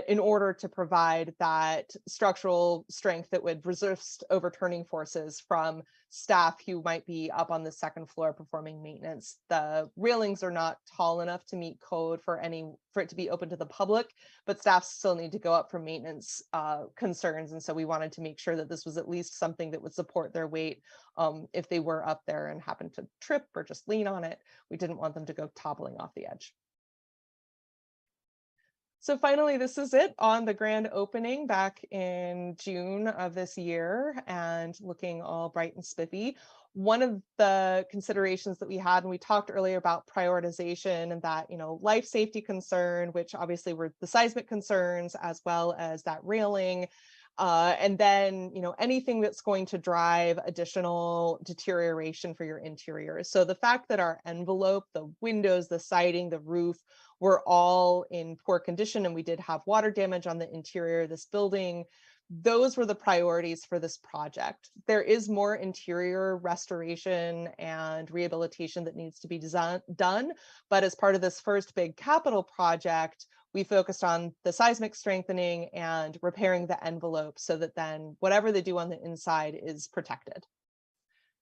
in order to provide that structural strength that would resist overturning forces from staff who might be up on the second floor performing maintenance. The railings are not tall enough to meet code for it to be open to the public, but staff still need to go up for maintenance concerns. And so we wanted to make sure that this was at least something that would support their weight if they were up there and happened to trip or just lean on it. We didn't want them to go toppling off the edge. So finally, this is it on the grand opening back in June of this year, and looking all bright and spiffy. One of the considerations that we had, and we talked earlier about prioritization and that, life safety concern, which obviously were the seismic concerns, as well as that railing. And then, anything that's going to drive additional deterioration for your interior. So the fact that our envelope, the windows, the siding, the roof, were all in poor condition, and we did have water damage on the interior of this building, those were the priorities for this project. There is more interior restoration and rehabilitation that needs to be done, but as part of this first big capital project, we focused on the seismic strengthening and repairing the envelope so that then whatever they do on the inside is protected.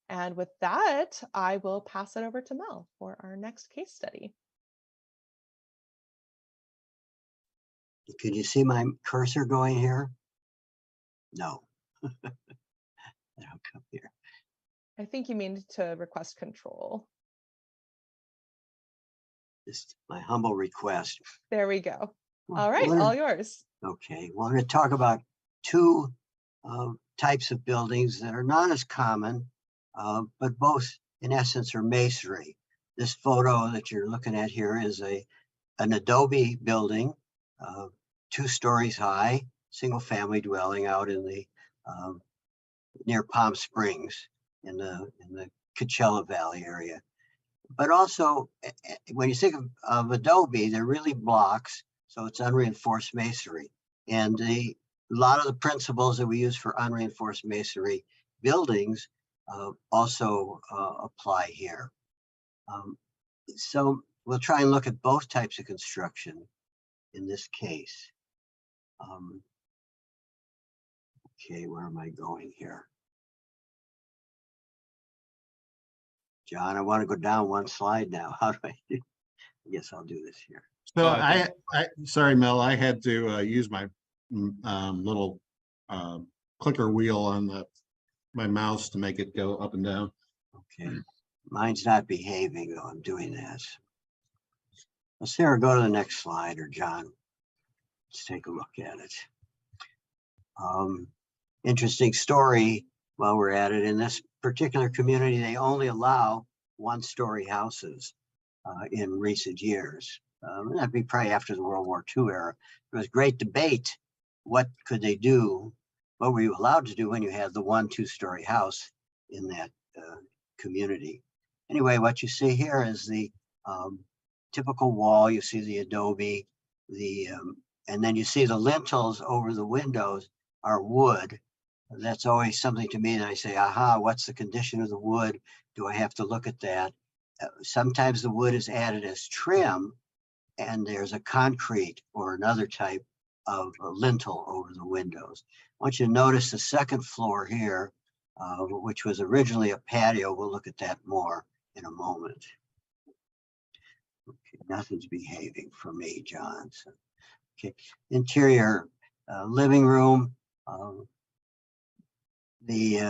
And with that, I will pass it over to Mel for our next case study. Can you see my cursor going here? No. I don't come here. I think you mean to request control. Just my humble request. There we go. All right, all yours. Okay, well, I'm going to talk about two types of buildings that are not as common, but both in essence are masonry. This photo that you're looking at here is an adobe building, 2 stories high, single family dwelling out in the near Palm Springs in the Coachella Valley area. But also, when you think of adobe, they're really blocks, so it's unreinforced masonry. And a lot of the principles that we use for unreinforced masonry buildings also apply here. So we'll try and look at both types of construction in this case. Okay, where am I going here? John, I want to go down one slide now. How do I do? I guess I'll do this here. So sorry, Mel, I had to use my little clicker wheel on my mouse to make it go up and down. Okay, mine's not behaving though. I'm doing this. Well, Sarah, go to the next slide, or John. Let's take a look at it. Interesting story while we're at it. In this particular community, they only allow 1-story houses in recent years. That'd be probably after the World War II era. There was great debate. What could they do? What were you allowed to do when you had the 1-2-story house in that community? Anyway, what you see here is the typical wall. You see the adobe, and then you see the lintels over the windows are wood. That's always something to me that I say, aha, what's the condition of the wood? Do I have to look at that? Sometimes the wood is added as trim, and there's a concrete or another type of a lintel over the windows. I want you to notice the second floor here, which was originally a patio. We'll look at that more in a moment. Okay, nothing's behaving for me, John. So, okay, interior living room.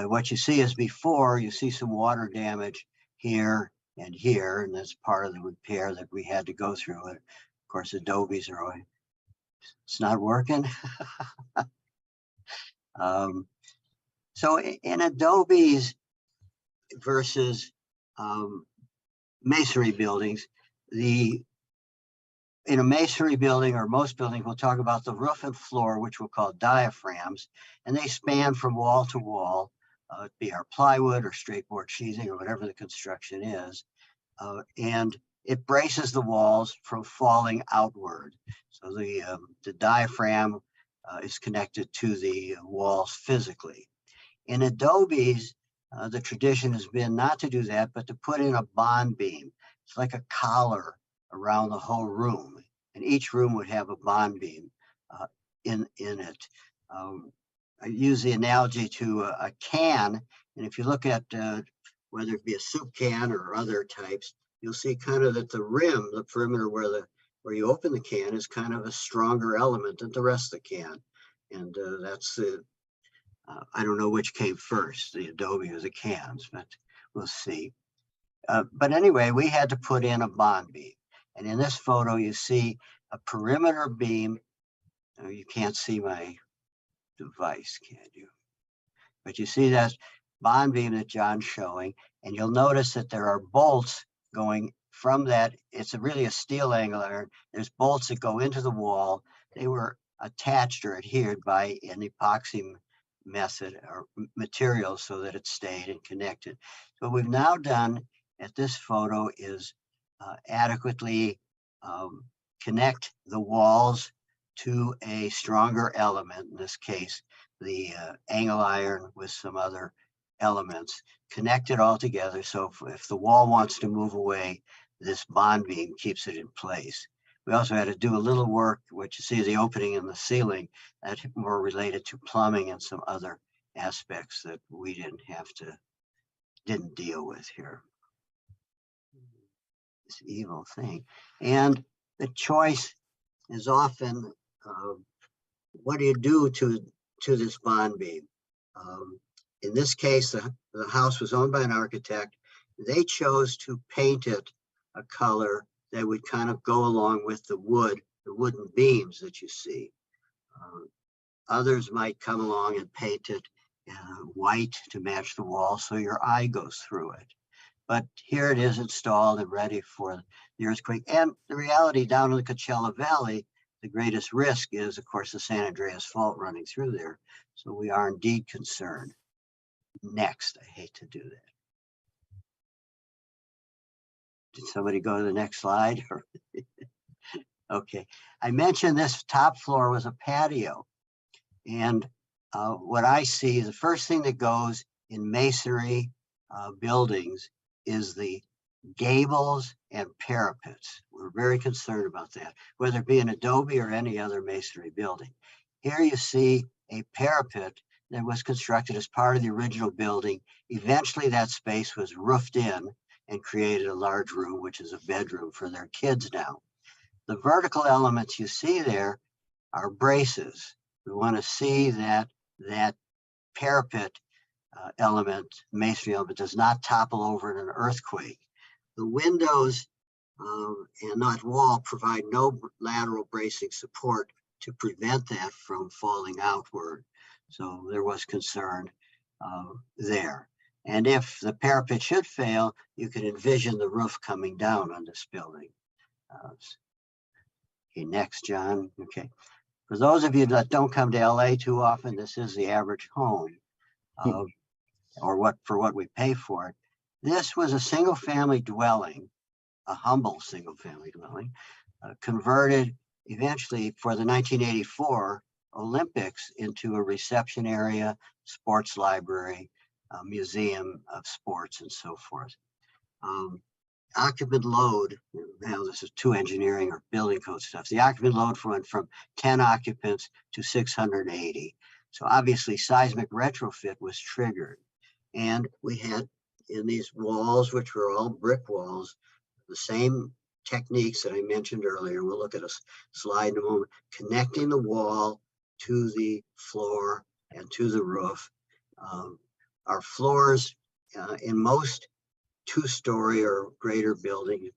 What you see is before, you see some water damage here and here, and that's part of the repair that we had to go through. Of course, adobes are always, it's not working. So in adobes versus masonry buildings, In a masonry building or most buildings, we'll talk about the roof and floor, which we'll call diaphragms, and they span from wall to wall, be our plywood or straight board sheathing or whatever the construction is, and it braces the walls from falling outward. So the diaphragm is connected to the walls physically. In adobes, the tradition has been not to do that, but to put in a bond beam. It's like a collar around the whole room, and each room would have a bond beam in it. I use the analogy to a can, and if you look at whether it be a soup can or other types, you'll see kind of that the rim, the perimeter where you open the can, is kind of a stronger element than the rest of the can, and that's the I don't know which came first, the adobe or the cans, but we'll see. But anyway, we had to put in a bond beam. And in this photo, you see a perimeter beam. Oh, you can't see my device, can you? But you see that bond beam that John's showing, and you'll notice that there are bolts going from that. It's really a steel angle iron. There's bolts that go into the wall. They were attached or adhered by an epoxy method or material so that it stayed and connected. So what we've now done at this photo is adequately connect the walls to a stronger element, in this case, the angle iron with some other elements, connect it all together. So if the wall wants to move away, this bond beam keeps it in place. We also had to do a little work, which you see the opening in the ceiling, that more related to plumbing and some other aspects that we didn't deal with here. This evil thing. And the choice is often, what do you do to this bond beam? In this case, the house was owned by an architect. They chose to paint it a color that would kind of go along with the wooden beams that you see. Others might come along and paint it white to match the wall so your eye goes through it. But here it is installed and ready for the earthquake. And the reality down in the Coachella Valley, the greatest risk is, of course, the San Andreas Fault running through there. So we are indeed concerned. Next, I hate to do that. Did somebody go to the next slide? Okay, I mentioned this top floor was a patio. And what I see, the first thing that goes in masonry buildings is the gables and parapets. We're very concerned about that, whether it be an adobe or any other masonry building. Here you see a parapet that was constructed as part of the original building. Eventually that space was roofed in and created a large room, which is a bedroom for their kids now. The vertical elements you see there are braces. We want to see that parapet element, masonry element, does not topple over in an earthquake. The windows and that wall provide no lateral bracing support to prevent that from falling outward. So there was concern there. And if the parapet should fail, you could envision the roof coming down on this building. Okay, next, John. Okay. For those of you that don't come to LA too often, this is the average home, or for what we pay for it. This was a single family dwelling, a humble single family dwelling, converted eventually for the 1984 Olympics into a reception area, sports library, museum of sports, and so forth. Occupant load, now this is two engineering or building code stuff. The occupant load went from 10 occupants to 680. So obviously seismic retrofit was triggered. And we had in these walls, which were all brick walls, the same techniques that I mentioned earlier. We'll look at a slide in a moment, connecting the wall to the floor and to the roof. Our floors in most two-story or greater building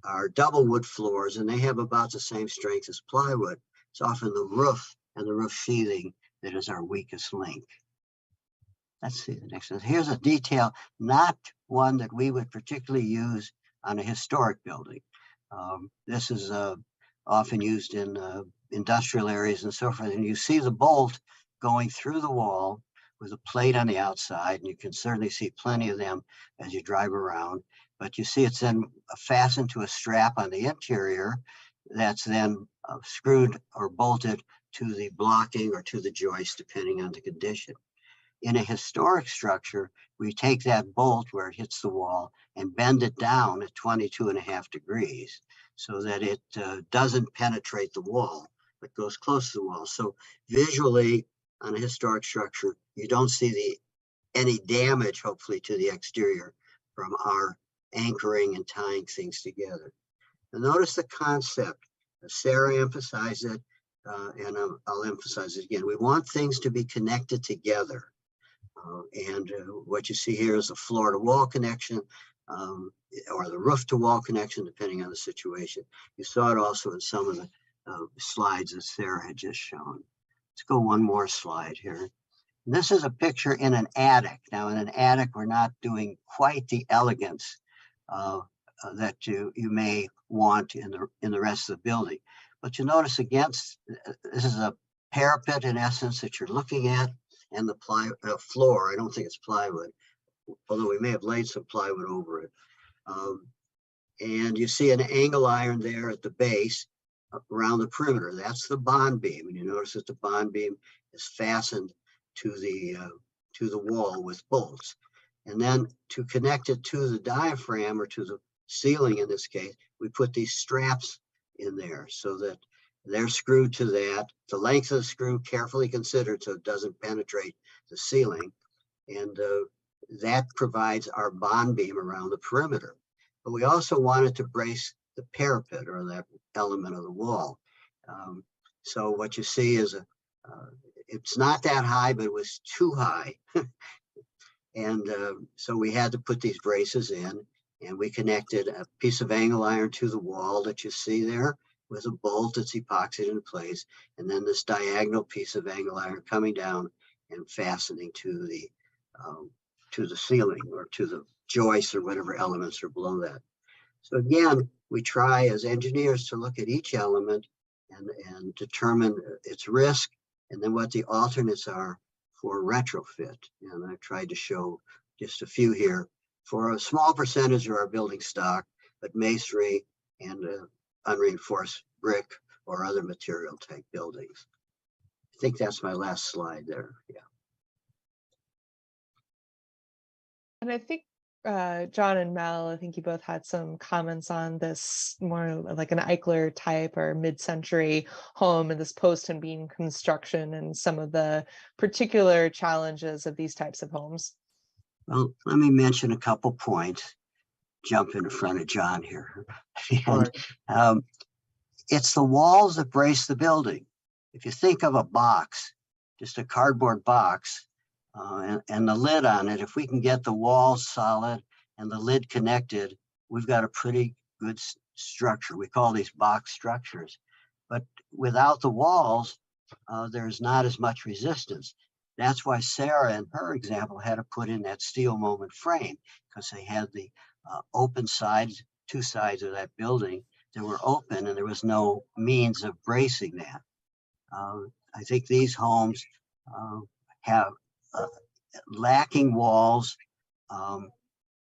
are double wood floors, and they have about the same strength as plywood. It's often the roof and the roof sheathing that is our weakest link. Let's see the next one. Here's a detail, not one that we would particularly use on a historic building, This is often used in industrial areas and so forth. And you see the bolt going through the wall with a plate on the outside, and you can certainly see plenty of them as you drive around. But you see it's then fastened to a strap on the interior that's then screwed or bolted to the blocking or to the joist, depending on the condition. In a historic structure, we take that bolt where it hits the wall and bend it down at 22.5 degrees so that it doesn't penetrate the wall, but goes close to the wall. So visually on a historic structure, you don't see any damage, hopefully, to the exterior from our anchoring and tying things together. And notice the concept. Sarah emphasized it, and I'll emphasize it again. We want things to be connected together. What you see here is a floor to wall connection or the roof to wall connection, depending on the situation. You saw it also in some of the slides that Sarah had just shown. Let's go one more slide here. And this is a picture in an attic. Now, in an attic, we're not doing quite the elegance that you may want in the rest of the building. But you notice against, this is a parapet in essence that you're looking at, and the floor. I don't think it's plywood, although we may have laid some plywood over it. And you see an angle iron there at the base around the perimeter. That's the bond beam. And you notice that the bond beam is fastened to the wall with bolts. And then to connect it to the diaphragm or to the ceiling in this case, we put these straps in there so that they're screwed to that. The length of the screw carefully considered so it doesn't penetrate the ceiling. And that provides our bond beam around the perimeter. But we also wanted to brace the parapet or that element of the wall. So what you see is it's not that high, but it was too high. And so we had to put these braces in, and we connected a piece of angle iron to the wall that you see there with a bolt that's epoxied in place, and then this diagonal piece of angle iron coming down and fastening to the ceiling or to the joists or whatever elements are below that. So again, we try as engineers to look at each element and determine its risk and then what the alternates are for retrofit. And I've tried to show just a few here for a small percentage of our building stock, but masonry and unreinforced brick or other material type buildings. I think that's my last slide there. Yeah. And I think John and Mel, I think you both had some comments on this more like an Eichler type or mid-century home and this post and beam construction and some of the particular challenges of these types of homes. Well, let me mention a couple points. Jump in front of John here. And, it's the walls that brace the building. If you think of a box, just a cardboard box, and the lid on it, if we can get the walls solid and the lid connected, we've got a pretty good structure. We call these box structures. But without the walls, there's not as much resistance. That's why Sarah, in her example, had to put in that steel moment frame because they had the open sides, two sides of that building that were open, and there was no means of bracing that. I think these homes have lacking walls.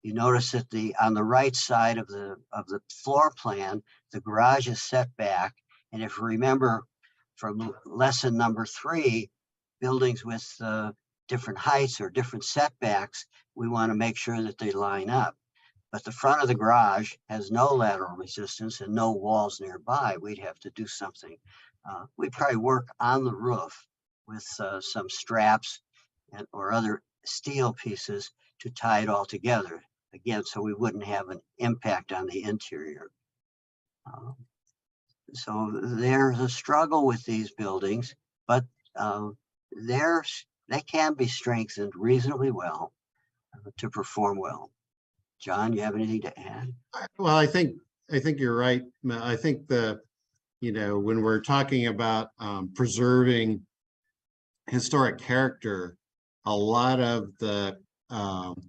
You notice that on the right side of the floor plan, the garage is set back. And if you remember from lesson number 3, buildings with different heights or different setbacks, we want to make sure that they line up. But the front of the garage has no lateral resistance and no walls nearby. We'd have to do something. We'd probably work on the roof with some straps or other steel pieces to tie it all together, again, so we wouldn't have an impact on the interior. So there's a struggle with these buildings, but they can be strengthened reasonably well to perform well. John, you have anything to add? Well, I think you're right. I think when we're talking about preserving historic character, a lot of the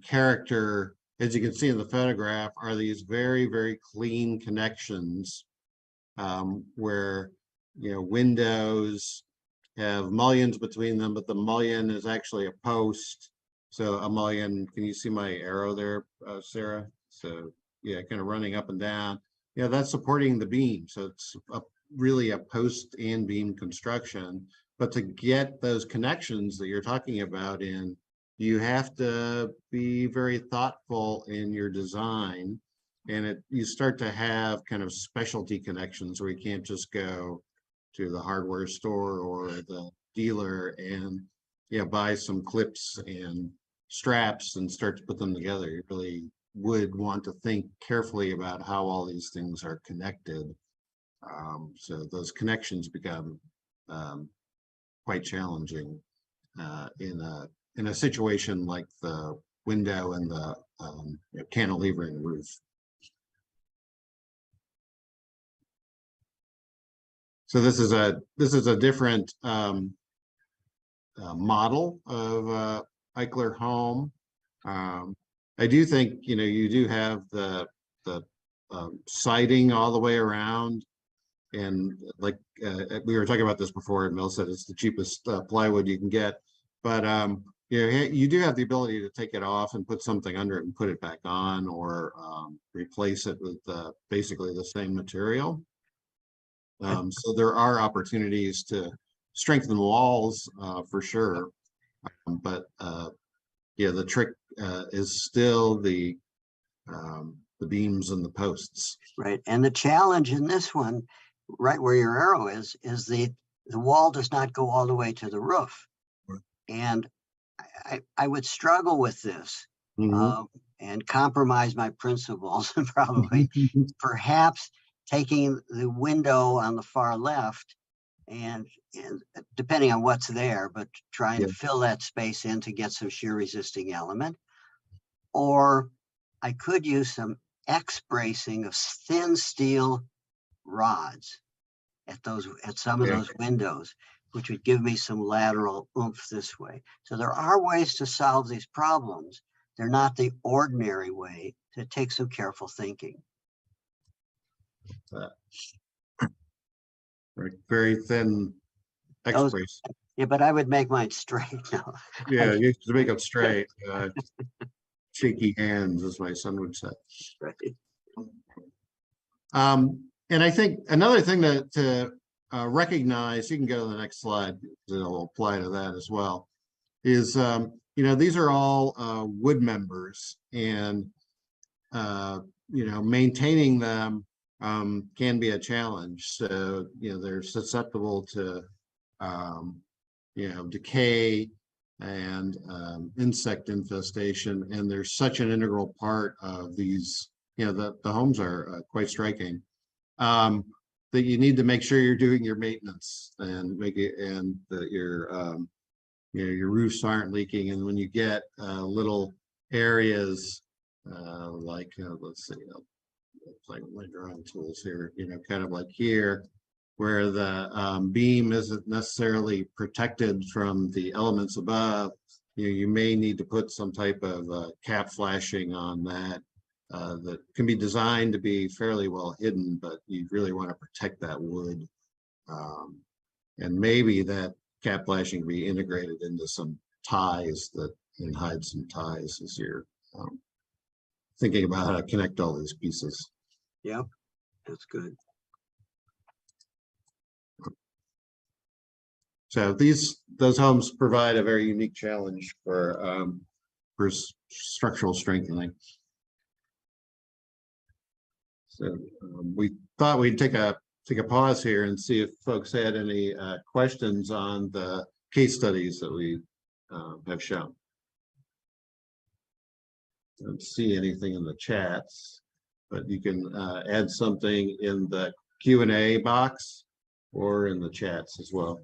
character as you can see in the photograph, are these very, very clean connections where, windows have mullions between them, but the mullion is actually a post. So a mullion, can you see my arrow there, Sarah? So yeah, kind of running up and down. Yeah, that's supporting the beam. So it's really a post and beam construction. But to get those connections that you're talking about in, you have to be very thoughtful in your design. And you start to have kind of specialty connections where you can't just go to the hardware store or the dealer and buy some clips and straps and start to put them together. You really would want to think carefully about how all these things are connected. So those connections become quite challenging in a situation like the window and the cantilevering roof. So this is a different model of Eichler home. I do think you do have the siding all the way around, and like we were talking about this before, and Mel said it's the cheapest plywood you can get, but you do have the ability to take it off and put something under it and put it back on, or replace it with basically the same material. So there are opportunities to strengthen walls for sure, but the trick is still the beams and the posts. Right, and the challenge in this one, right where your arrow is the wall does not go all the way to the roof, and I would struggle with this and compromise my principles and probably perhaps taking the window on the far left and depending on what's there, but trying to fill that space in to get some shear resisting element. Or I could use some X bracing of thin steel rods at some of those windows, which would give me some lateral oomph this way. So there are ways to solve these problems. They're not the ordinary way. To take some careful thinking. Very thin X brace. Yeah, but I would make mine straight now. Yeah, you have to make it straight. Shaky hands, as my son would say. Right. And I think another thing to recognize, you can go to the next slide, it'll apply to that as well, is these are all wood members, and maintaining them can be a challenge. So they're susceptible to decay and insect infestation, and they're such an integral part of these. The homes are quite striking, that you need to make sure you're doing your maintenance and make it, and that your roofs aren't leaking. And when you get little areas like let's see, like my drawing tools here, kind of like here, where the beam isn't necessarily protected from the elements above, you may need to put some type of cap flashing on that. That can be designed to be fairly well hidden, but you really want to protect that wood. And maybe that cap flashing can be integrated into some ties and hide some ties as you're thinking about how to connect all these pieces. Yeah, that's good. So those homes provide a very unique challenge for structural strengthening. So we thought we'd take a pause here and see if folks had any questions on the case studies that we have shown. I don't see anything in the chats, but you can add something in the Q&A box or in the chats as well.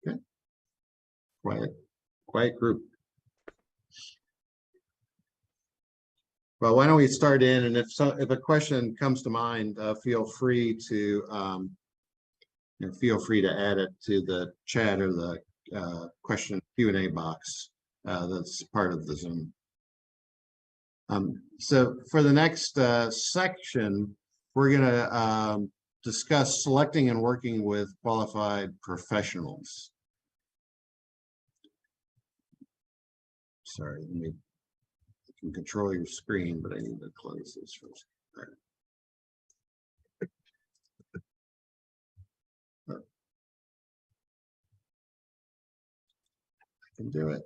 Okay. Quiet group. Well, why don't we start in, and if a question comes to mind, feel free to feel free to add it to the chat or the question Q&A box that's part of the Zoom. So for the next section, we're going to discuss selecting and working with qualified professionals. Sorry, I can control your screen, but I need to close this first. All right. I can do it.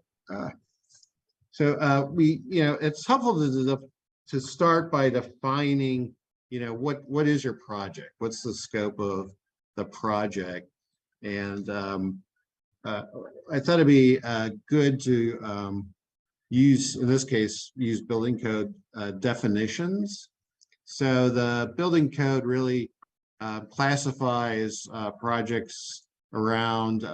So it's helpful to start by defining, what is your project? What's the scope of the project? And I thought it'd be good to in this case, use building code definitions. So the building code really classifies projects around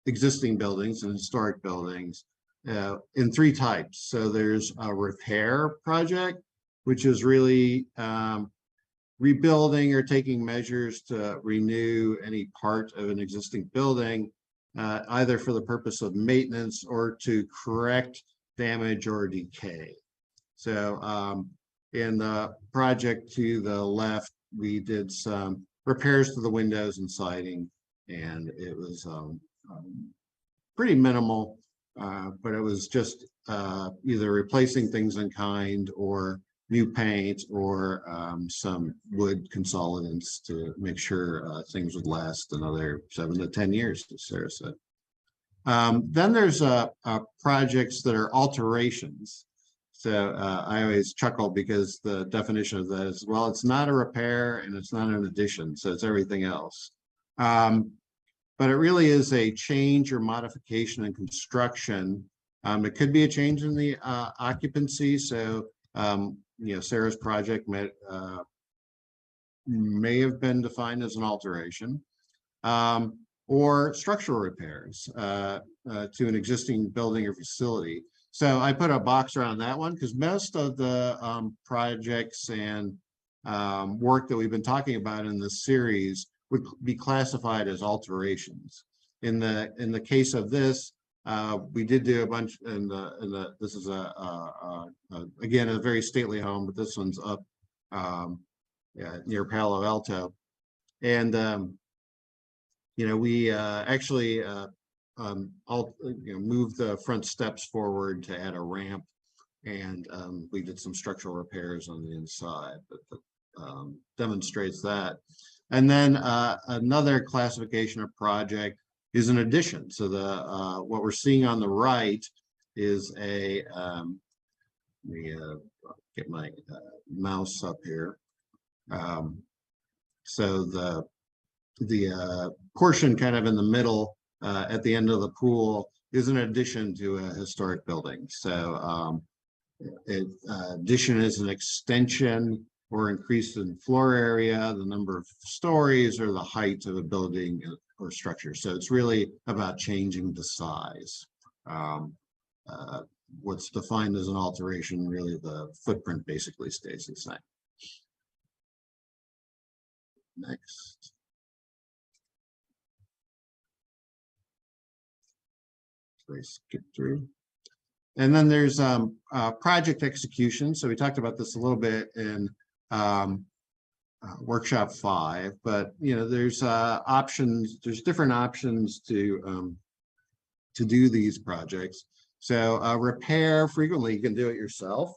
existing buildings and historic buildings in three types. So there's a repair project, which is really rebuilding or taking measures to renew any part of an existing building, either for the purpose of maintenance or to correct damage or decay. So in the project to the left, we did some repairs to the windows and siding, and it was pretty minimal, but it was just either replacing things in kind or new paint or some wood consolidants to make sure things would last another 7 to 10 years, as Sarah said. Then there's projects that are alterations. So I always chuckle because the definition of that is, well, it's not a repair and it's not an addition, so it's everything else. But it really is a change or modification in construction. It could be a change in the occupancy. So, Sarah's project may have been defined as an alteration, or structural repairs to an existing building or facility. So I put a box around that one because most of the projects and work that we've been talking about in this series would be classified as alterations. In the case of this, we did do a bunch this is again a very stately home, but this one's up near Palo Alto, and we actually moved the front steps forward to add a ramp, and we did some structural repairs on the inside that demonstrates that. And then another classification of project is an addition. So the what we're seeing on the right is a let me get my mouse up here. So the portion kind of in the middle at the end of the pool is an addition to a historic building. So addition is an extension or increase in floor area, the number of stories, or the height of a building or structure. So it's really about changing the size. What's defined as an alteration, really the footprint basically stays the same. Next. So I skip through. And then there's project execution. So we talked about this a little bit in workshop 5, but there's options. There's different options to do these projects. So repair, frequently you can do it yourself.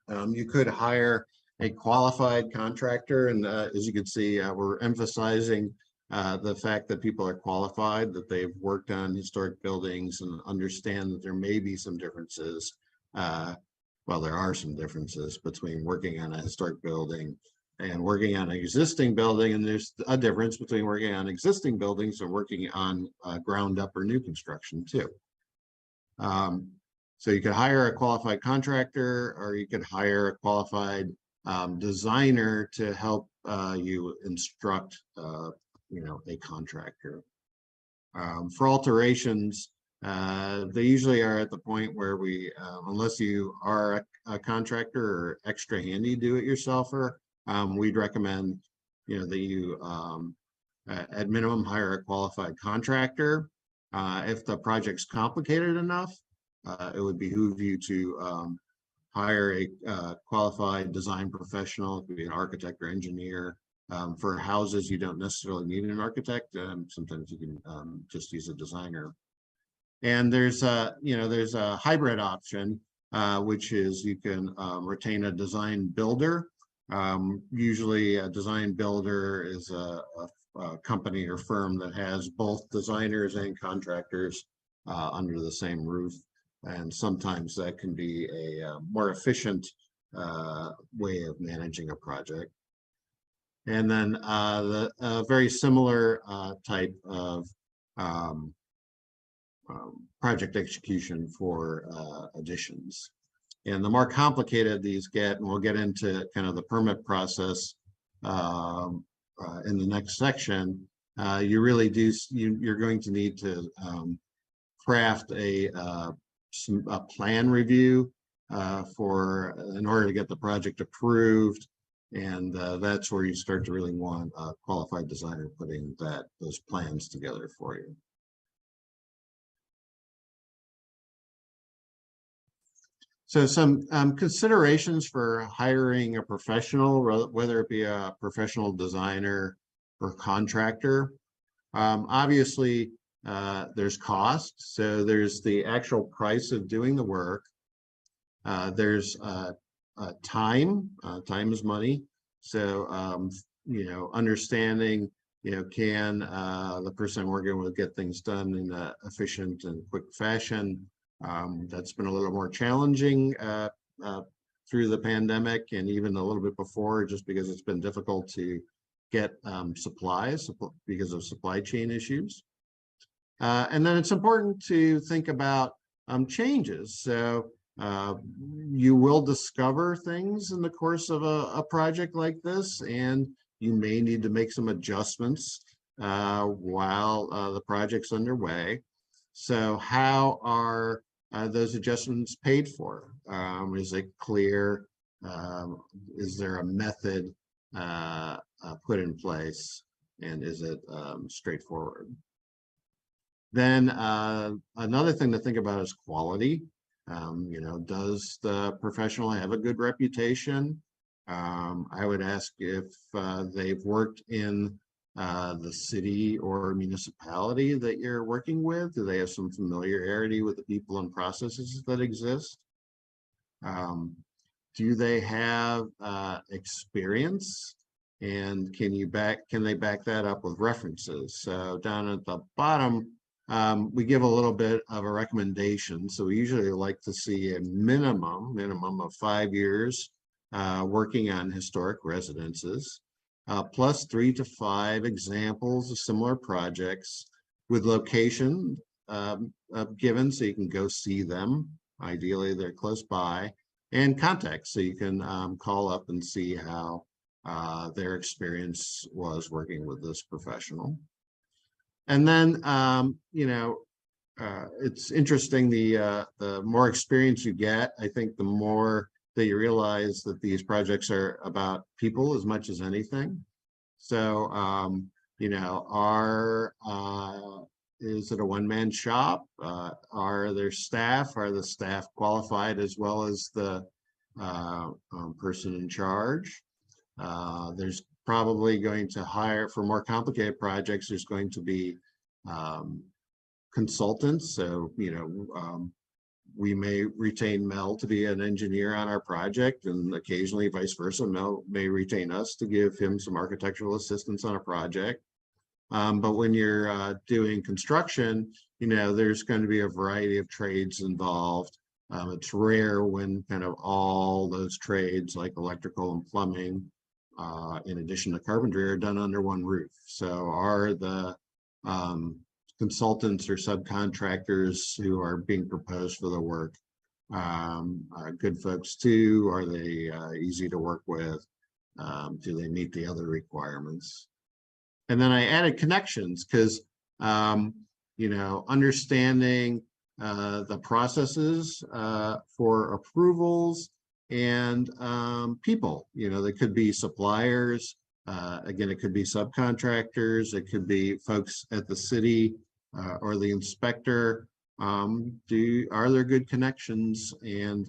You could hire a qualified contractor, and as you can see, we're emphasizing the fact that people are qualified, that they've worked on historic buildings and understand that there may be some differences. Well, there are some differences between working on a historic building and working on an existing building, and there's a difference between working on existing buildings and working on ground up or new construction too. So you could hire a qualified contractor, or you could hire a qualified designer to help you instruct a contractor. For alterations, they usually are at the point where we, unless you are a contractor or extra handy do-it-yourselfer, we'd recommend that you at minimum hire a qualified contractor. If the project's complicated enough, it would behoove you to hire a qualified design professional. It could be an architect or engineer. For houses, you don't necessarily need an architect. Sometimes you can just use a designer. And there's a hybrid option, which is you can retain a design builder. Usually a design builder is a company or firm that has both designers and contractors under the same roof. And sometimes that can be a more efficient way of managing a project. And then the very similar type of project execution for additions. And the more complicated these get, and we'll get into kind of the permit process in the next section, you really do, you're going to need to craft a plan review in order to get the project approved. And that's where you start to really want a qualified designer putting those plans together for you. So some considerations for hiring a professional, whether it be a professional designer or contractor. Obviously, there's cost. So there's the actual price of doing the work. There's time. Time is money. So, understanding, can the person I'm working with get things done in an efficient and quick fashion. That's been a little more challenging through the pandemic and even a little bit before, just because it's been difficult to get supplies because of supply chain issues. And then it's important to think about changes. So you will discover things in the course of a project like this, and you may need to make some adjustments while the project's underway. So how are those adjustments paid for? Is it clear? Is there a method put in place? And is it straightforward? Then another thing to think about is quality. Does the professional have a good reputation? I would ask if they've worked in the city or municipality that you're working with. Do they have some familiarity with the people and processes that exist? Do they have experience? And can they back that up with references? So down at the bottom, we give a little bit of a recommendation. So we usually like to see a minimum of 5 years working on historic residences, plus 3 to 5 examples of similar projects with location given so you can go see them. Ideally, they're close by, and context so you can call up and see how their experience was working with this professional. And then, it's interesting, the more experience you get, I think the more that you realize that these projects are about people as much as anything. So, is it a one-man shop? Are there staff? Are the staff qualified as well as the person in charge? There's probably going to hire, for more complicated projects, there's going to be consultants. So, we may retain Mel to be an engineer on our project, and occasionally vice versa. Mel may retain us to give him some architectural assistance on a project. But when you're doing construction, there's going to be a variety of trades involved. It's rare when kind of all those trades like electrical and plumbing, in addition to carpentry, are done under one roof. So are the consultants or subcontractors who are being proposed for the work good folks too? Are they easy to work with? Do they meet the other requirements? And then I added connections because understanding the processes for approvals and people. They could be suppliers, Again, it could be subcontractors, it could be folks at the city or the inspector. Are there good connections, and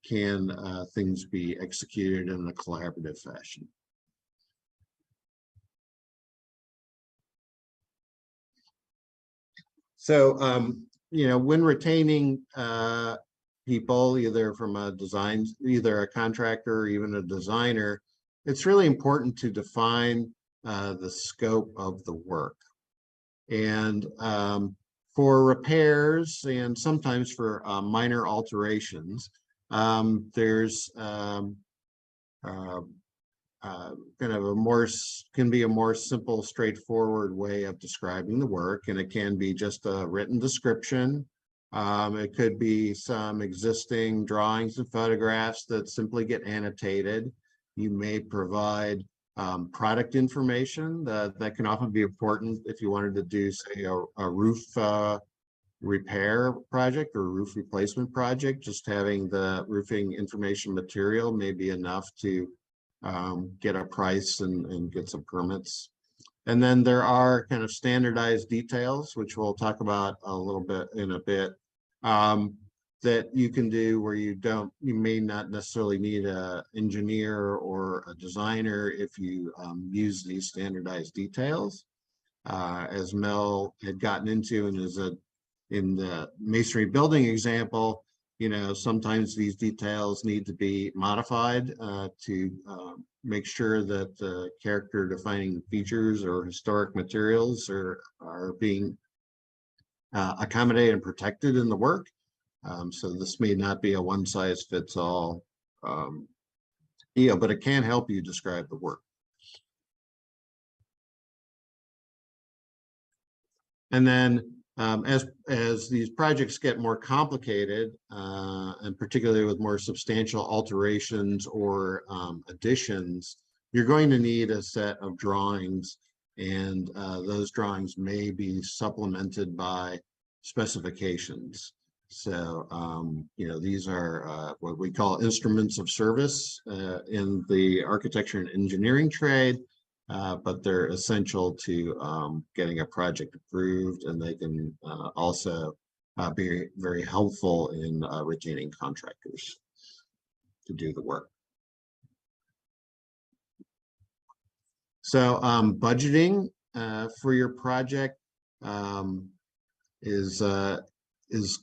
can things be executed in a collaborative fashion? So, when retaining people, either from either a contractor or even a designer, it's really important to define the scope of the work. And for repairs and sometimes for minor alterations, there's kind of can be a more simple, straightforward way of describing the work, and it can be just a written description. It could be some existing drawings and photographs that simply get annotated. You may provide product information that can often be important if you wanted to do, say, a roof repair project or roof replacement project. Just having the roofing information material may be enough to get a price and get some permits. And then there are kind of standardized details, which we'll talk about a little bit in a bit, that you can do where you may not necessarily need an engineer or a designer if you use these standardized details. As Mel had gotten into and in the masonry building example, sometimes these details need to be modified to make sure that the character defining features or historic materials are being accommodated and protected in the work. So this may not be a one size fits all, but it can help you describe the work. And then as these projects get more complicated, and particularly with more substantial alterations or additions, you're going to need a set of drawings, and those drawings may be supplemented by specifications. So, these are what we call instruments of service in the architecture and engineering trade. But they're essential to getting a project approved, and they can also be very helpful in retaining contractors to do the work. So budgeting for your project is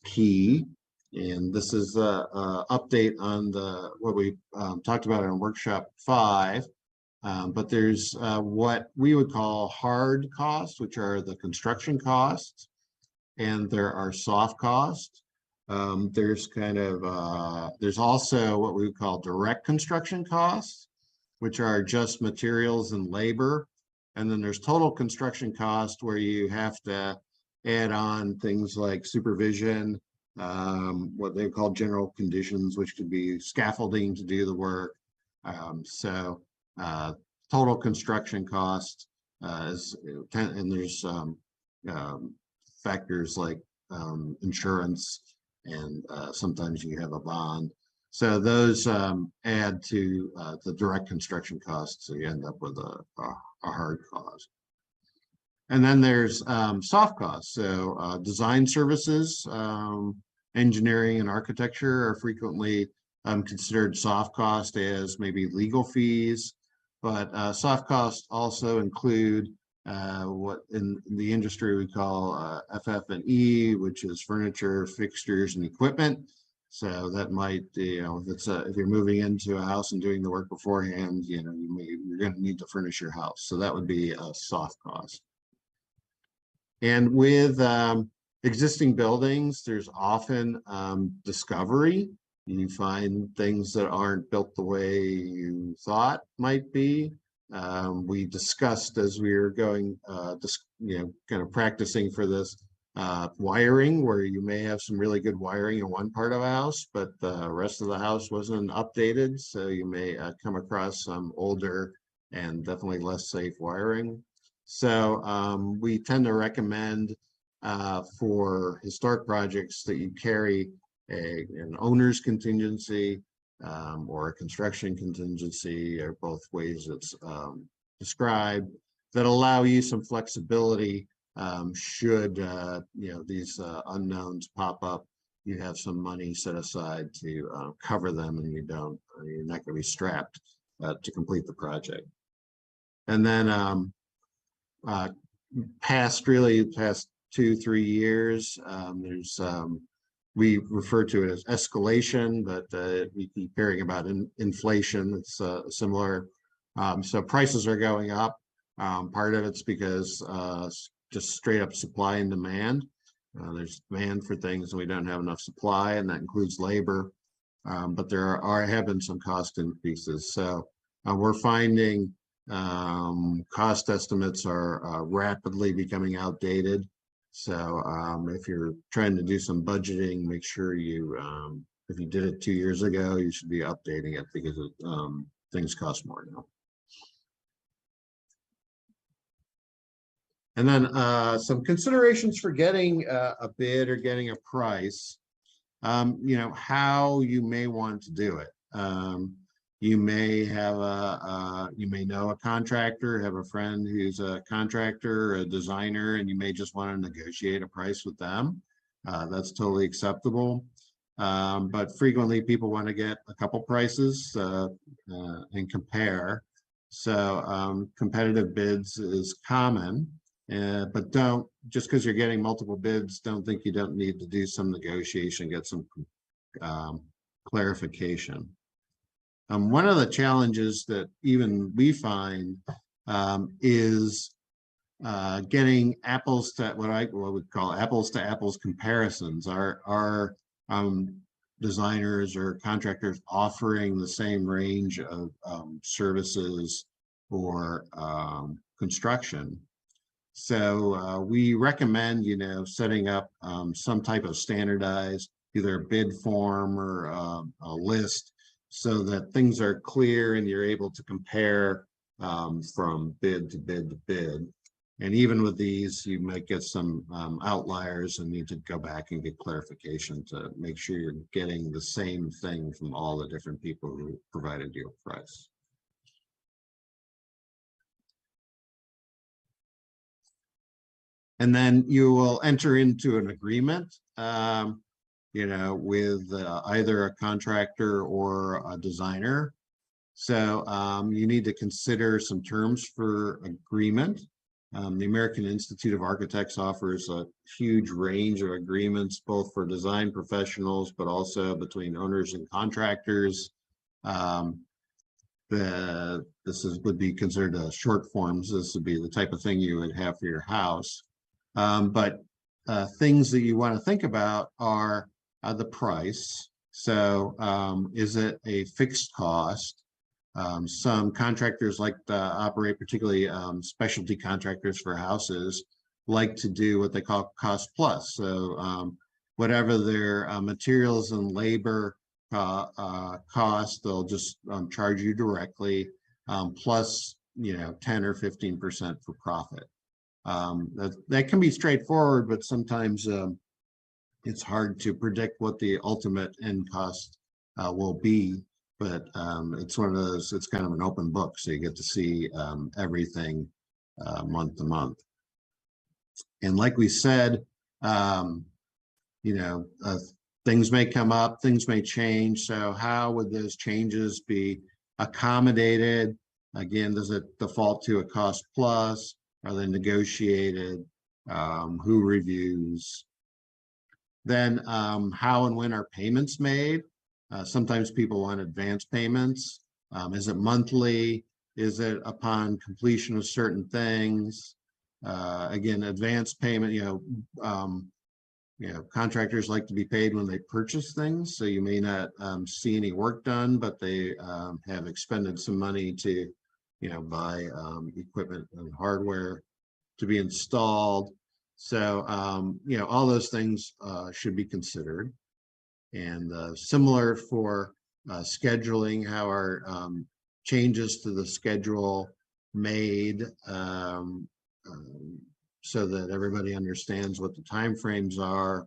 key, and this is a update on what we talked about in workshop 5. But there's what we would call hard costs, which are the construction costs, and there are soft costs. There's also what we would call direct construction costs, which are just materials and labor. And then there's total construction cost, where you have to add on things like supervision, what they call general conditions, which could be scaffolding to do the work. Total construction cost and there's factors like insurance, and sometimes you have a bond. So those add to the direct construction costs, so you end up with a hard cost. And then there's soft costs. So design services, engineering and architecture are frequently considered soft cost, as maybe legal fees. But soft costs also include what in the industry we call FF&E, which is furniture, fixtures, and equipment. So that might, if you're moving into a house and doing the work beforehand, you're going to need to furnish your house. So that would be a soft cost. And with existing buildings, there's often discovery. You find things that aren't built the way you thought might be. We discussed as we were going, kind of practicing for this, wiring, where you may have some really good wiring in one part of a house, but the rest of the house wasn't updated. So you may come across some older and definitely less safe wiring. So we tend to recommend for historic projects that you carry an owner's contingency, or a construction contingency, or both ways it's described, that allow you some flexibility should these unknowns pop up. You have some money set aside to cover them, and you're not going to be strapped to complete the project. And then past 2-3 years, there's we refer to it as escalation, but we keep hearing about inflation. It's similar. So prices are going up. Part of it's because just straight up supply and demand. There's demand for things and we don't have enough supply, and that includes labor. But there have been some cost increases. So we're finding cost estimates are rapidly becoming outdated. So if you're trying to do some budgeting, make sure you, if you did it 2 years ago, you should be updating it, because things cost more now. And then some considerations for getting a bid or getting a price. How you may want to do it. You may have you may know a contractor, have a friend who's a contractor, a designer, and you may just want to negotiate a price with them. That's totally acceptable. But frequently people want to get a couple prices and compare. So competitive bids is common. But don't, just because you're getting multiple bids, don't think you don't need to do some negotiation, get some clarification. One of the challenges that even we find is getting apples to what we call apples to apples comparisons. Our designers or contractors offering the same range of services or construction. So we recommend, setting up some type of standardized, either bid form or a list, so that things are clear and you're able to compare from bid to bid to bid. And even with these, you might get some outliers and need to go back and get clarification to make sure you're getting the same thing from all the different people who provided you a price. And then you will enter into an agreement, with either a contractor or a designer. So you need to consider some terms for agreement. The American Institute of Architects offers a huge range of agreements, both for design professionals, but also between owners and contractors. Would be considered short forms. This would be the type of thing you would have for your house. But things that you want to think about are the price. So is it a fixed cost? Some contractors like to operate, particularly specialty contractors for houses, like to do what they call cost plus. So whatever their materials and labor cost, they'll just charge you directly, plus 10 or 15% for profit. That can be straightforward, but sometimes it's hard to predict what the ultimate end cost will be. But it's one of those, it's kind of an open book, so you get to see everything month to month. And like we said, things may come up, things may change. So how would those changes be accommodated? Again, does it default to a cost plus? Are they negotiated? Who reviews? Then how and when are payments made? Sometimes people want advance payments. Is it monthly? Is it upon completion of certain things? Again, advance payment, contractors like to be paid when they purchase things. So you may not see any work done, but they have expended some money to buy equipment and hardware to be installed. So, all those things should be considered. And similar for scheduling, how are changes to the schedule made so that everybody understands what the timeframes are.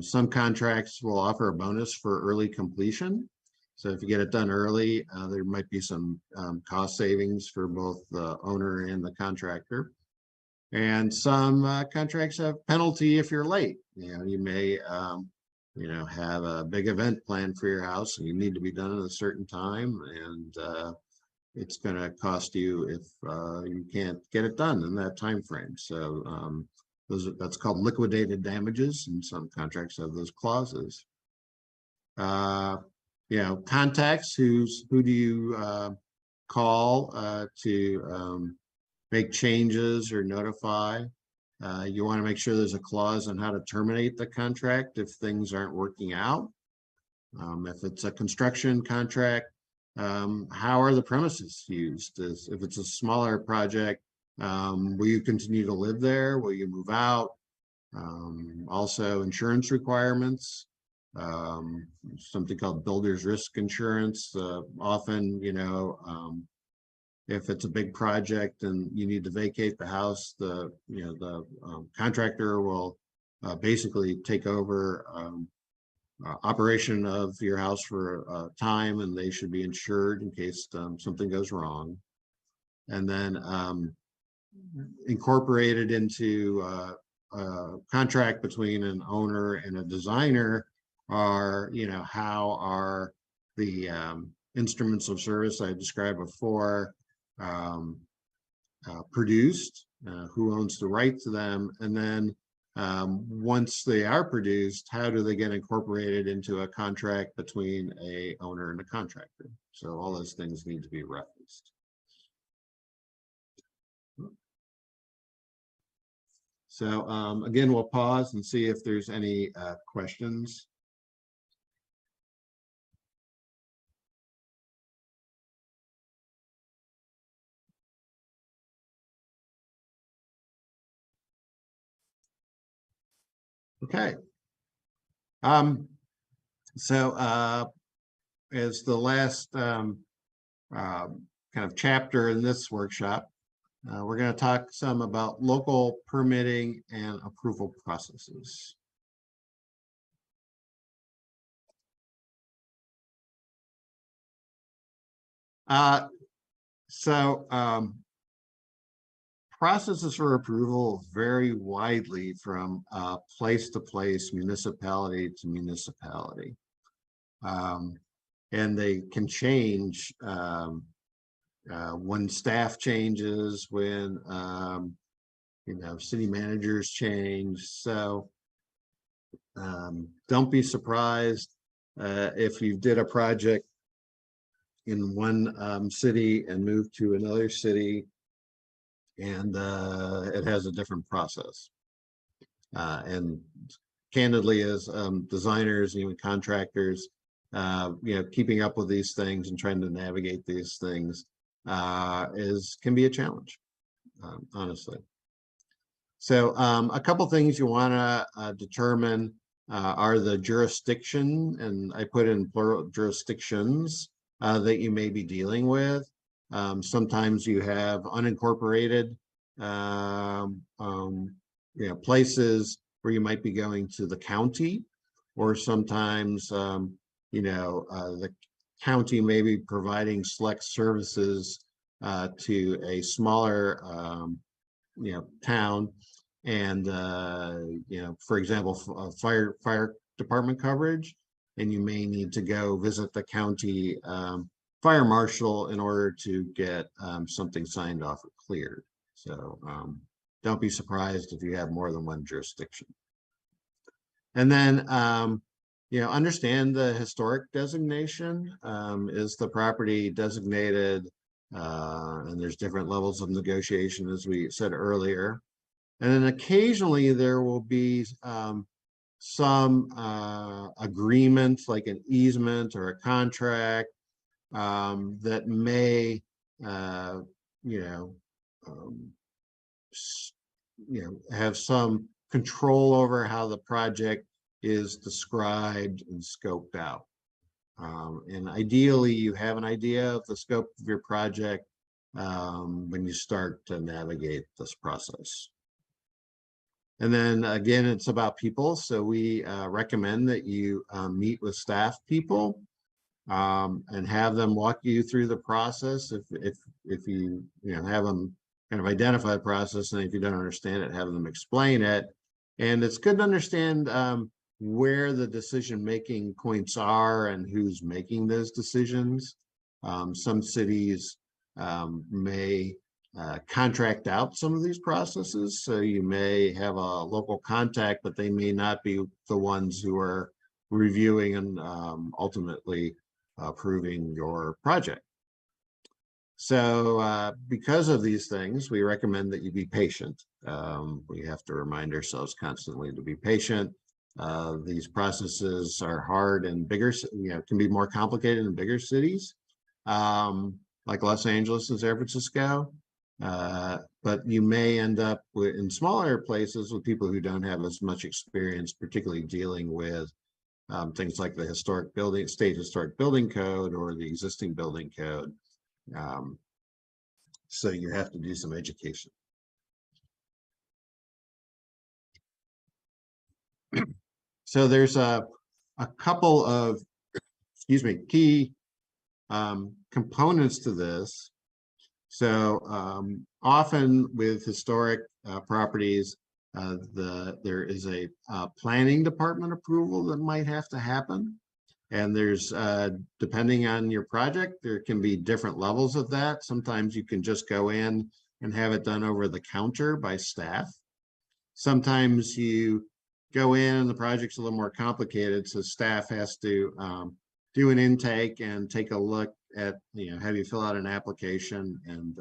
Some contracts will offer a bonus for early completion. So if you get it done early, there might be some cost savings for both the owner and the contractor. And some contracts have penalty if you're late. You may have a big event planned for your house and you need to be done at a certain time, and it's going to cost you if you can't get it done in that time frame. So that's called liquidated damages, and some contracts have those clauses. Contacts, who do you call to make changes or notify? You want to make sure there's a clause on how to terminate the contract if things aren't working out. If it's a construction contract, how are the premises used? If it's a smaller project, will you continue to live there? Will you move out? Also, insurance requirements, something called builder's risk insurance. Often, if it's a big project and you need to vacate the house, the contractor will basically take over operation of your house for time, and they should be insured in case something goes wrong. And then incorporated into a contract between an owner and a designer are, how are the instruments of service I described before produced, who owns the right to them, and then once they are produced, how do they get incorporated into a contract between a owner and a contractor? So all those things need to be referenced. So again, we'll pause and see if there's any questions. Okay. So as the last kind of chapter in this workshop, we're going to talk some about local permitting and approval processes. Processes for approval vary widely from place to place, municipality to municipality. And they can change when staff changes, when city managers change. So don't be surprised if you did a project in one city and moved to another city, and it has a different process. And candidly, as designers, even contractors, keeping up with these things and trying to navigate these things can be a challenge, honestly. So a couple things you want to determine are the jurisdiction, and I put in plural, jurisdictions that you may be dealing with. Sometimes you have unincorporated places where you might be going to the county, or sometimes the county may be providing select services to a smaller town, and for example, fire department coverage, and you may need to go visit the county fire marshal in order to get something signed off or cleared. So don't be surprised if you have more than one jurisdiction. And then understand the historic designation. Is the property designated? And there's different levels of negotiation, as we said earlier. And then occasionally there will be some agreement, like an easement or a contract, that may have some control over how the project is described and scoped out. And ideally, you have an idea of the scope of your project when you start to navigate this process. And then again, it's about people. So we recommend that you meet with staff people and have them walk you through the process. If you have them kind of identify the process, and if you don't understand it, have them explain it. And it's good to understand where the decision-making points are and who's making those decisions. Some cities may contract out some of these processes. So you may have a local contact, but they may not be the ones who are reviewing and ultimately approving your project. So because of these things, we recommend that you be patient. We have to remind ourselves constantly to be patient. These processes are hard and bigger, can be more complicated in bigger cities, like Los Angeles and San Francisco. But you may end up in smaller places with people who don't have as much experience, particularly dealing with things like the state historic building code or the existing building code. So you have to do some education. So there's a couple of, key components to this. So often with historic properties, there is a planning department approval that might have to happen. And there's, depending on your project, there can be different levels of that. Sometimes you can just go in and have it done over the counter by staff. Sometimes you go in and the project's a little more complicated, so staff has to do an intake and take a look at, have you fill out an application and,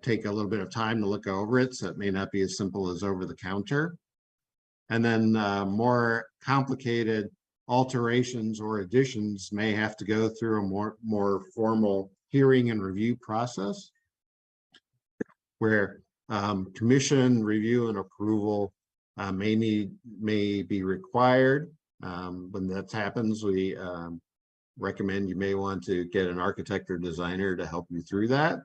take a little bit of time to look over it. So it may not be as simple as over the counter. And then more complicated alterations or additions may have to go through a more formal hearing and review process, where commission review and approval may be required. When that happens, we recommend you may want to get an architect or designer to help you through that.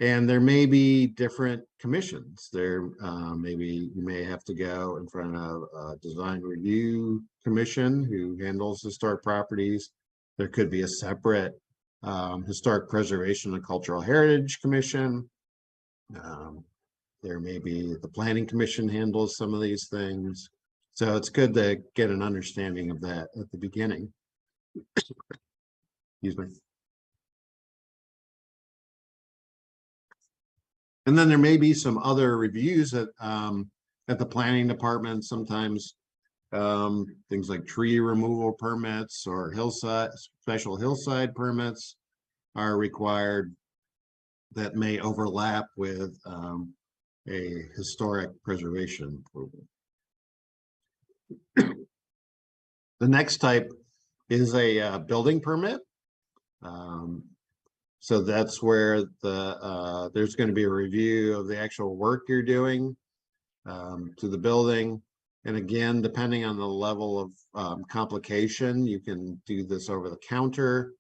And there may be different commissions. Maybe you may have to go in front of a design review commission who handles historic properties. There could be a separate historic preservation and cultural heritage commission. There may be the planning commission handles some of these things. So it's good to get an understanding of that at the beginning. Excuse me. And then there may be some other reviews at the planning department. Sometimes things like tree removal permits or special hillside permits are required that may overlap with a historic preservation approval. The next type is a building permit. So that's where there's going to be a review of the actual work you're doing to the building. And again, depending on the level of complication, you can do this over the counter.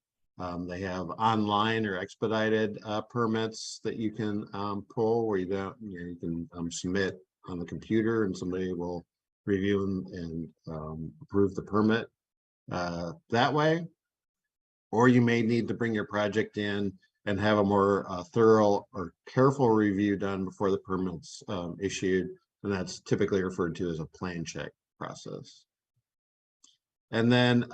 They have online or expedited permits that you can pull, where you can submit on the computer and somebody will review and approve the permit that way. Or you may need to bring your project in and have a more thorough or careful review done before the permit's issued. And that's typically referred to as a plan check process. And then,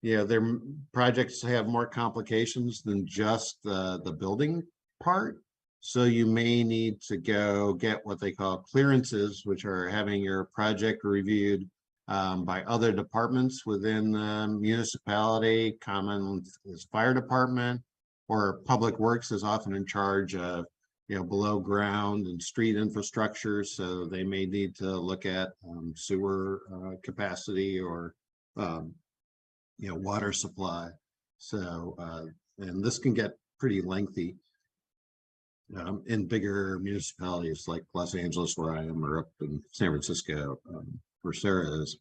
their projects have more complications than just the building part. So you may need to go get what they call clearances, which are having your project reviewed by other departments within the municipality. Common is fire department, or public works is often in charge of below ground and street infrastructure. So they may need to look at sewer capacity or water supply. So and this can get pretty lengthy in bigger municipalities like Los Angeles, where I am, or up in San Francisco, where Sarah is.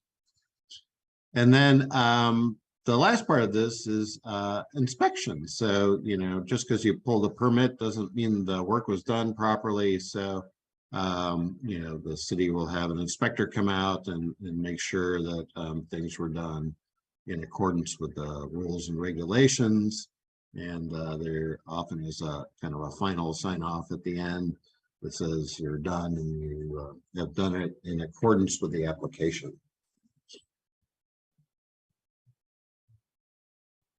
And then the last part of this is inspection. So, just because you pull the permit doesn't mean the work was done properly. So, the city will have an inspector come out and make sure that things were done in accordance with the rules and regulations. And there often is a kind of a final sign off at the end that says you're done and you have done it in accordance with the application.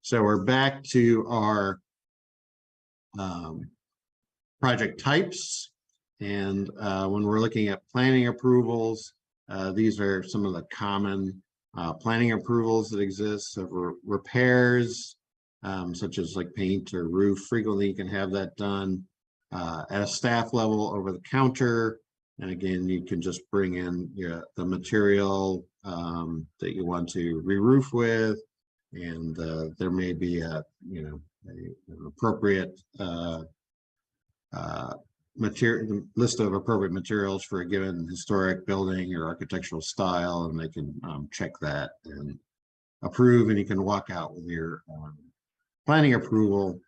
So we're back to our project types. And when we're looking at planning approvals, these are some of the common planning approvals that exist. So for repairs, such as like paint or roof, frequently you can have that done at a staff level over the counter. And again, you can just bring in the material that you want to re-roof with. And there may be an appropriate material list of appropriate materials for a given historic building or architectural style, and they can check that and approve, and you can walk out with your planning approval.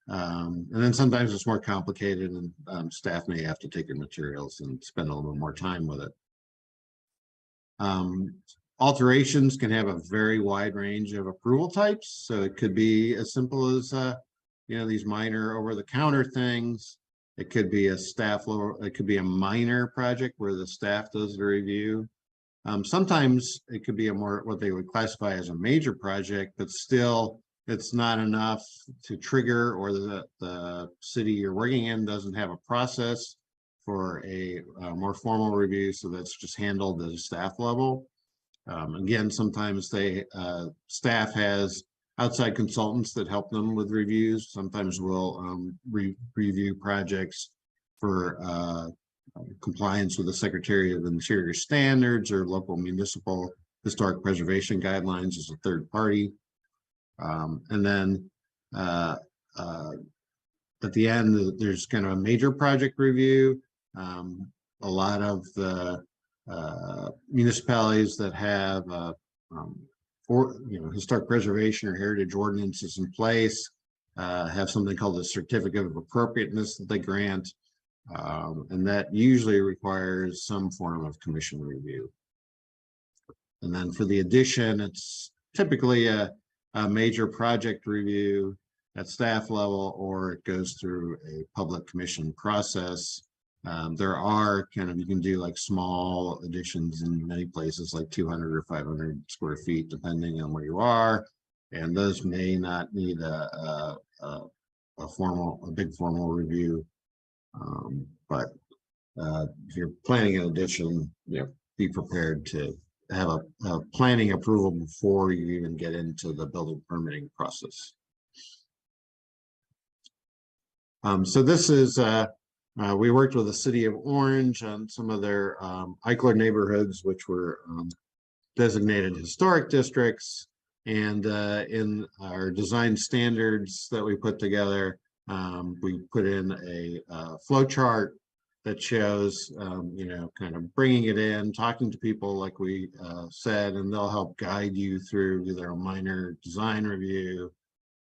And then sometimes it's more complicated, and staff may have to take your materials and spend a little bit more time with it. Alterations can have a very wide range of approval types. So it could be as simple as these minor over-the-counter things. It could be a staff level, it could be a minor project where the staff does the review. Sometimes it could be a more what they would classify as a major project, but still it's not enough to trigger, or the city you're working in doesn't have a process for a more formal review. So that's just handled at a staff level. Again, sometimes staff has outside consultants that help them with reviews. Sometimes we'll review projects for compliance with the Secretary of Interior standards or local municipal historic preservation guidelines as a third party. And then at the end, there's kind of a major project review. A lot of the municipalities that have historic preservation or heritage ordinances in place have something called a certificate of appropriateness that they grant, and that usually requires some form of commission review. And then for the addition, it's typically a major project review at staff level, or it goes through a public commission process. There are you can do like small additions in many places, like 200 or 500 square feet, depending on where you are. And those may not need a big formal review. But if you're planning an addition, be prepared to have a planning approval before you even get into the building permitting process. So this is we worked with the city of Orange on some of their Eichler neighborhoods, which were designated historic districts. And in our design standards that we put together, we put in a flow chart that shows, kind of bringing it in, talking to people like we said, and they'll help guide you through either a minor design review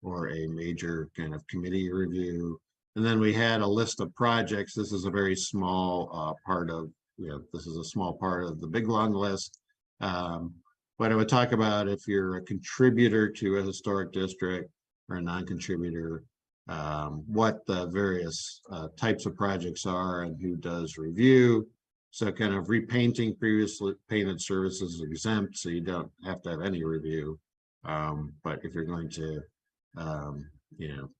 or a major kind of committee review. And then we had a list of projects. This is a very small part of, this is a small part of the big long list. But I would talk about if you're a contributor to a historic district or a non-contributor, what the various types of projects are and who does review. So kind of repainting previously painted services is exempt, so you don't have to have any review. But if you're going to,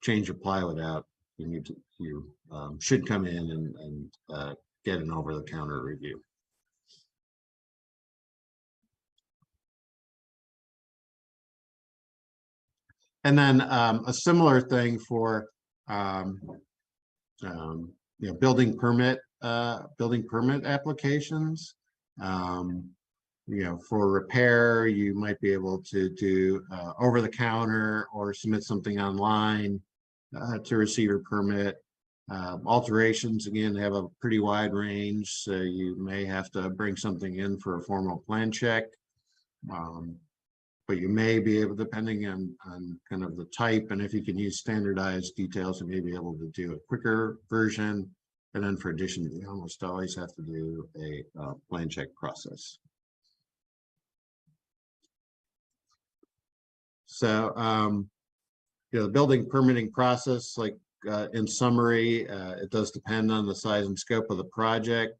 change your plywood out, you should come in and get an over-the-counter review. And then a similar thing for building permit applications. For repair, you might be able to do over the counter or submit something online to receive your permit. Alterations, again, have a pretty wide range, so you may have to bring something in for a formal plan check. But you may be able, depending on kind of the type, and if you can use standardized details, you may be able to do a quicker version. And then for addition, you almost always have to do a plan check process. So, the building permitting process, like in summary, it does depend on the size and scope of the project.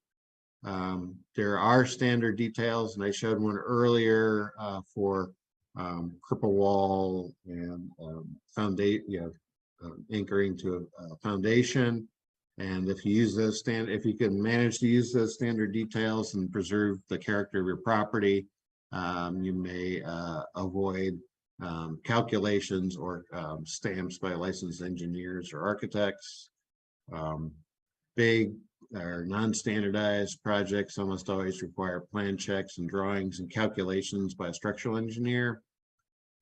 There are standard details, and I showed one earlier for cripple wall and foundation, anchoring to a foundation. And if you use those if you can manage to use those standard details and preserve the character of your property, you may avoid calculations or stamps by licensed engineers or architects. Big or non-standardized projects almost always require plan checks and drawings and calculations by a structural engineer.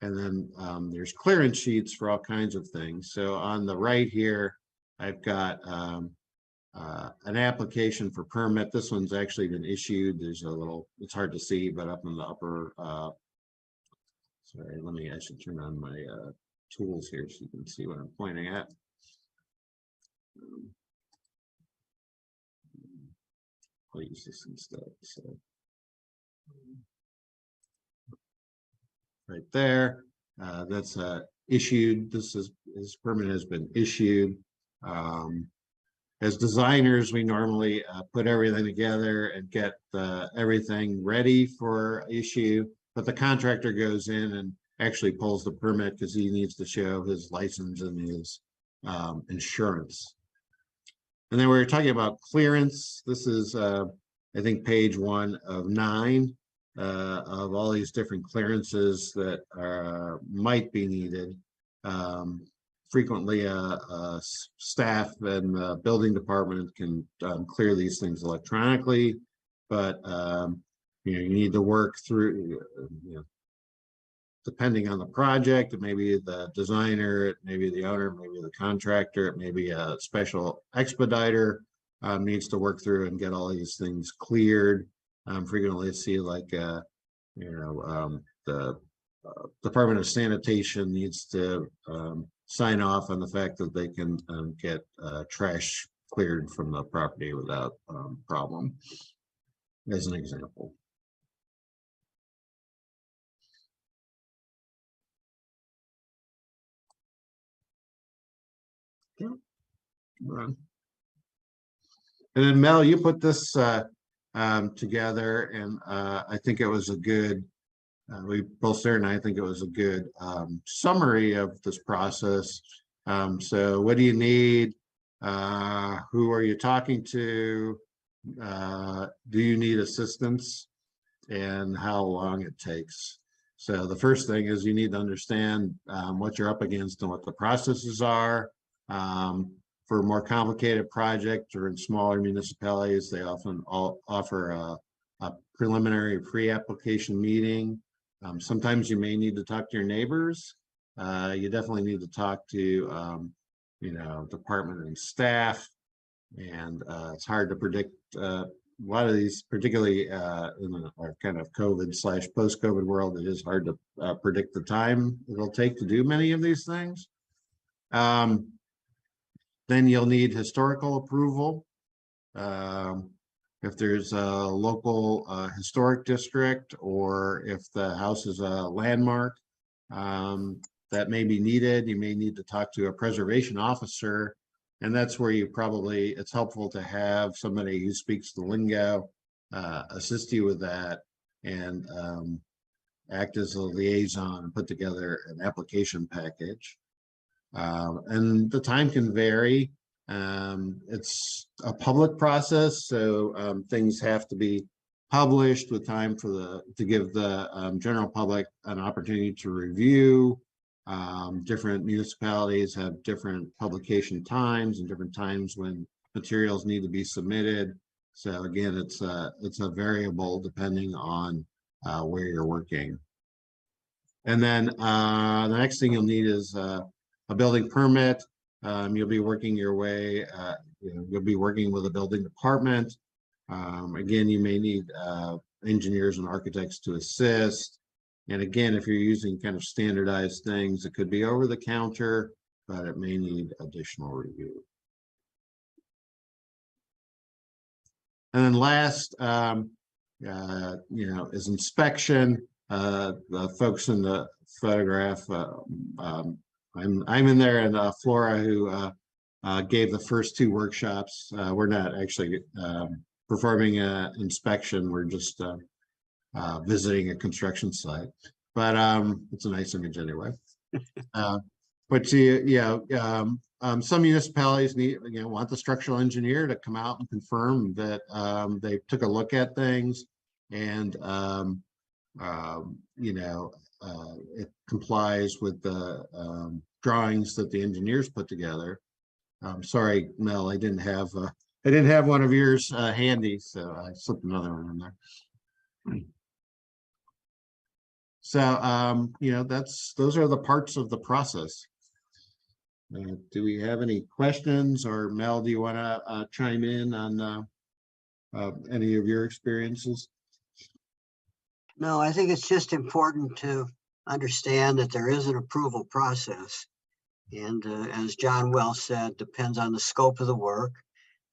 And then there's clearance sheets for all kinds of things. So on the right here, I've got an application for permit. This one's actually been issued. There's a little, it's hard to see, but up in the upper, sorry, I should turn on my tools here so you can see what I'm pointing at. I'll use this instead. So right there, that's issued. This permit has been issued. As designers, we normally put everything together and get everything ready for issue, but the contractor goes in and actually pulls the permit because he needs to show his license and his insurance. And then we were talking about clearance. This is, I think, page 1 of 9 of all these different clearances that might be needed. Frequently, staff and the building department can clear these things electronically, but you need to work through, depending on the project. It may be the designer, it may be the owner, maybe the contractor, it may be a special expediter needs to work through and get all these things cleared. Frequently see like the Department of Sanitation needs to sign off on the fact that they can get trash cleared from the property without problem, as an example. Yeah. And then Mel, you put this together, and I think it was a good, we both Sarah and I think it was a good summary of this process. So what do you need? Who are you talking to? Do you need assistance? And how long it takes. So the first thing is you need to understand what you're up against and what the processes are. For more complicated projects or in smaller municipalities, they often offer a preliminary pre-application meeting. Sometimes you may need to talk to your neighbors. You definitely need to talk to, department and staff. And it's hard to predict a lot of these, particularly in our kind of COVID/post-COVID world. It is hard to predict the time it'll take to do many of these things. Then you'll need historical approval. If there's a local historic district, or if the house is a landmark, that may be needed. You may need to talk to a preservation officer, and that's where it's helpful to have somebody who speaks the lingo assist you with that, and act as a liaison and put together an application package. And the time can vary. It's a public process, so things have to be published with time to give the general public an opportunity to review. Different municipalities have different publication times and different times when materials need to be submitted. So again, it's a variable depending on where you're working. And then the next thing you'll need is a building permit. You'll be working your way, you'll be working with a building department. Again, you may need engineers and architects to assist. And again, if you're using kind of standardized things, it could be over the counter, but it may need additional review. And then last, is inspection. The folks in the photograph. I'm in there, and Flora, who gave the first 2 workshops. We're not actually performing an inspection. We're just visiting a construction site, but it's a nice image anyway. But some municipalities want the structural engineer to come out and confirm that they took a look at things, and it complies with the drawings that the engineers put together. Sorry, Mel, I didn't have one of yours handy, so I slipped another one in there. So those are the parts of the process. Do we have any questions, or Mel, do you want to chime in on any of your experiences? No, I think it's just important to understand that there is an approval process. And as John well said, depends on the scope of the work.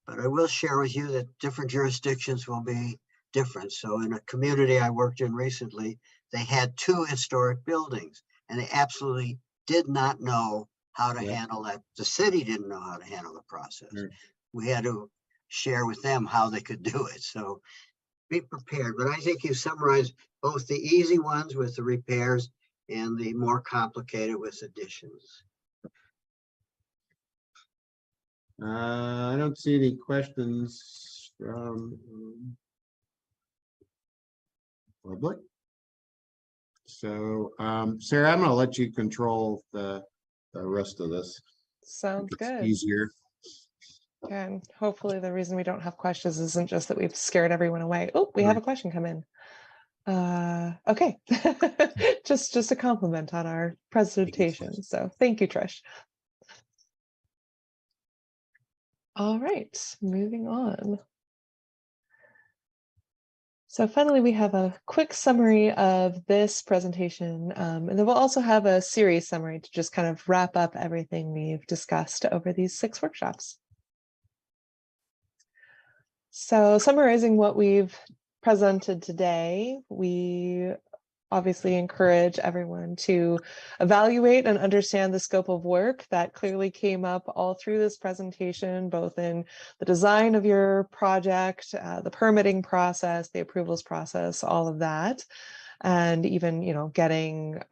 But I will share with you that different jurisdictions will be different. So in a community I worked in recently, they had 2 historic buildings, and they absolutely did not know how to handle that. The city didn't know how to handle the process. We had to share with them how they could do it. So be prepared. But I think you summarized both the easy ones with the repairs and the more complicated with additions. I don't see any questions from public. So Sarah, I'm going to let you control the rest of this. Sounds It's good. easier. And hopefully the reason we don't have questions isn't just that we've scared everyone away. Oh, we have a question come in. Okay. just a compliment on our presentation. So thank you, Trish. All right, moving on. So finally, we have a quick summary of this presentation, and then we'll also have a series summary to just kind of wrap up everything we've discussed over these 6 workshops. So summarizing what we've presented today, we obviously encourage everyone to evaluate and understand the scope of work that clearly came up all through this presentation, both in the design of your project, the permitting process, the approvals process, all of that, and even, getting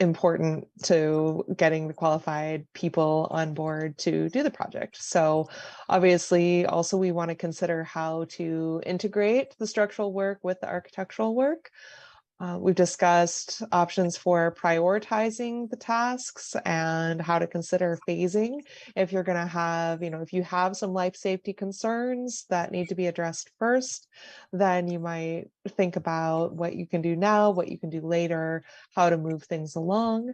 important to getting the qualified people on board to do the project. So obviously also we want to consider how to integrate the structural work with the architectural work. We've discussed options for prioritizing the tasks and how to consider phasing. If you're going to have, if you have some life safety concerns that need to be addressed first, then you might think about what you can do now, what you can do later, how to move things along.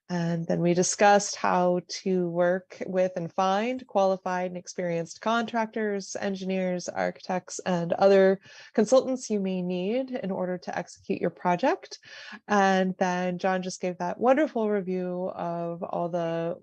And then we discussed how to work with and find qualified and experienced contractors, engineers, architects, and other consultants you may need in order to execute your project. And then John just gave that wonderful review of all the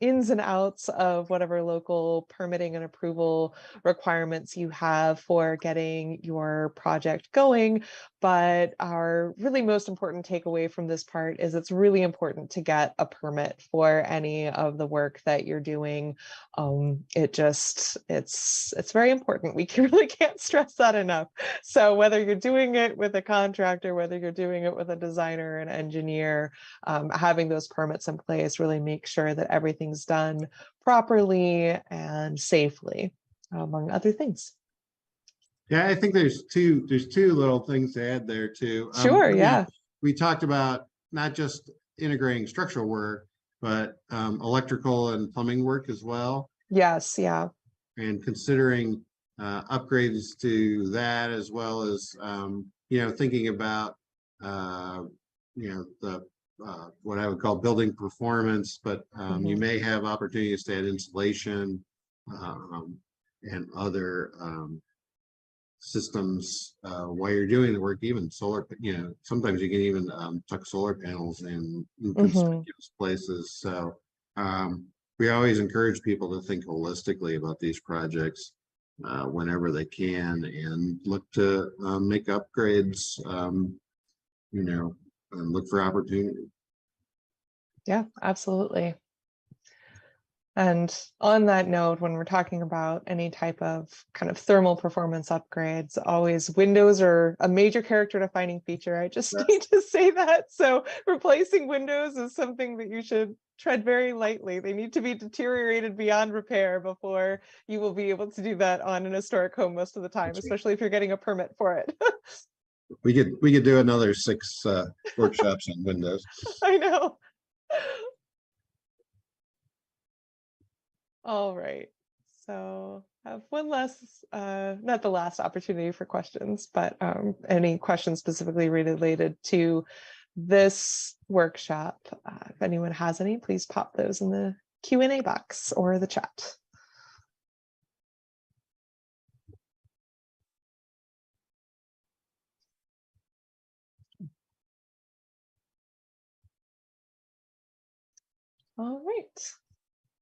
ins and outs of whatever local permitting and approval requirements you have for getting your project going. But our really most important takeaway from this part is it's really important to get a permit for any of the work that you're doing. It's very important. We really can't stress that enough. So whether you're doing it with a contractor, whether you're doing it with a designer, an engineer, having those permits in place really make sure that everything's done properly and safely, among other things. Yeah, I think there's two little things to add there too. Sure, yeah. We talked about not just integrating structural work, but electrical and plumbing work as well. Yes, yeah. And considering upgrades to that, as well as thinking about the what I would call building performance, but you may have opportunities to add insulation and other systems while you're doing the work, even solar, sometimes you can even tuck solar panels in conspicuous places. So we always encourage people to think holistically about these projects whenever they can, and look to make upgrades and look for opportunity. Yeah, absolutely. And on that note, when we're talking about any type of kind of thermal performance upgrades, always windows are a major character defining feature. I just Yes. need to say that. So replacing windows is something that you should tread very lightly. They need to be deteriorated beyond repair before you will be able to do that on an historic home most of the time, That's right. especially if you're getting a permit for it. We could do another 6 workshops on Windows. I know. All right. So I have one last, not the last opportunity for questions, but any questions specifically related to this workshop. If anyone has any, please pop those in the Q&A box or the chat. All right.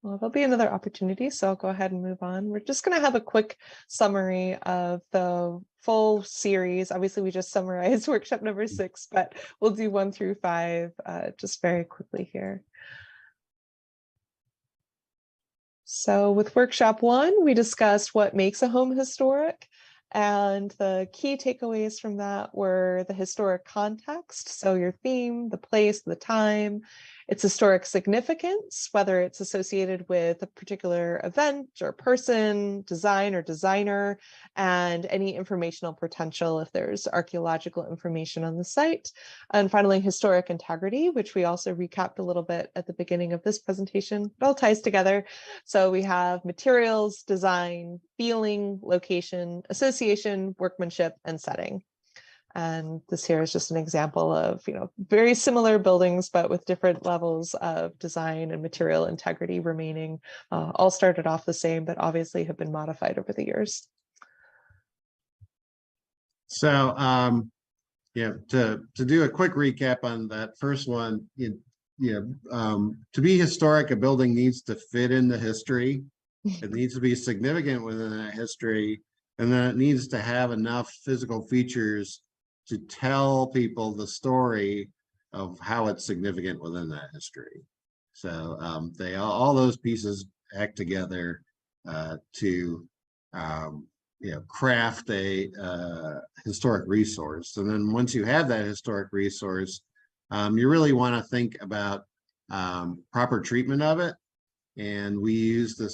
Well, there'll be another opportunity, so I'll go ahead and move on. We're just going to have a quick summary of the full series. Obviously, we just summarized workshop number 6, but we'll do 1 through 5 just very quickly here. So with workshop 1, we discussed what makes a home historic. And the key takeaways from that were the historic context, so your theme, the place, the time, its historic significance, whether it's associated with a particular event or person, design or designer, and any informational potential if there's archaeological information on the site. And finally, historic integrity, which we also recapped a little bit at the beginning of this presentation. It all ties together. So we have materials, design, feeling, location, association, workmanship, and setting. And this here is just an example of, very similar buildings, but with different levels of design and material integrity remaining. All started off the same, but obviously have been modified over the years. So, to do a quick recap on that first one, to be historic, a building needs to fit in the history. It needs to be significant within that history, and then it needs to have enough physical features to tell people the story of how it's significant within that history. So all those pieces act together to craft a historic resource. And then once you have that historic resource, you really want to think about proper treatment of it. And we use the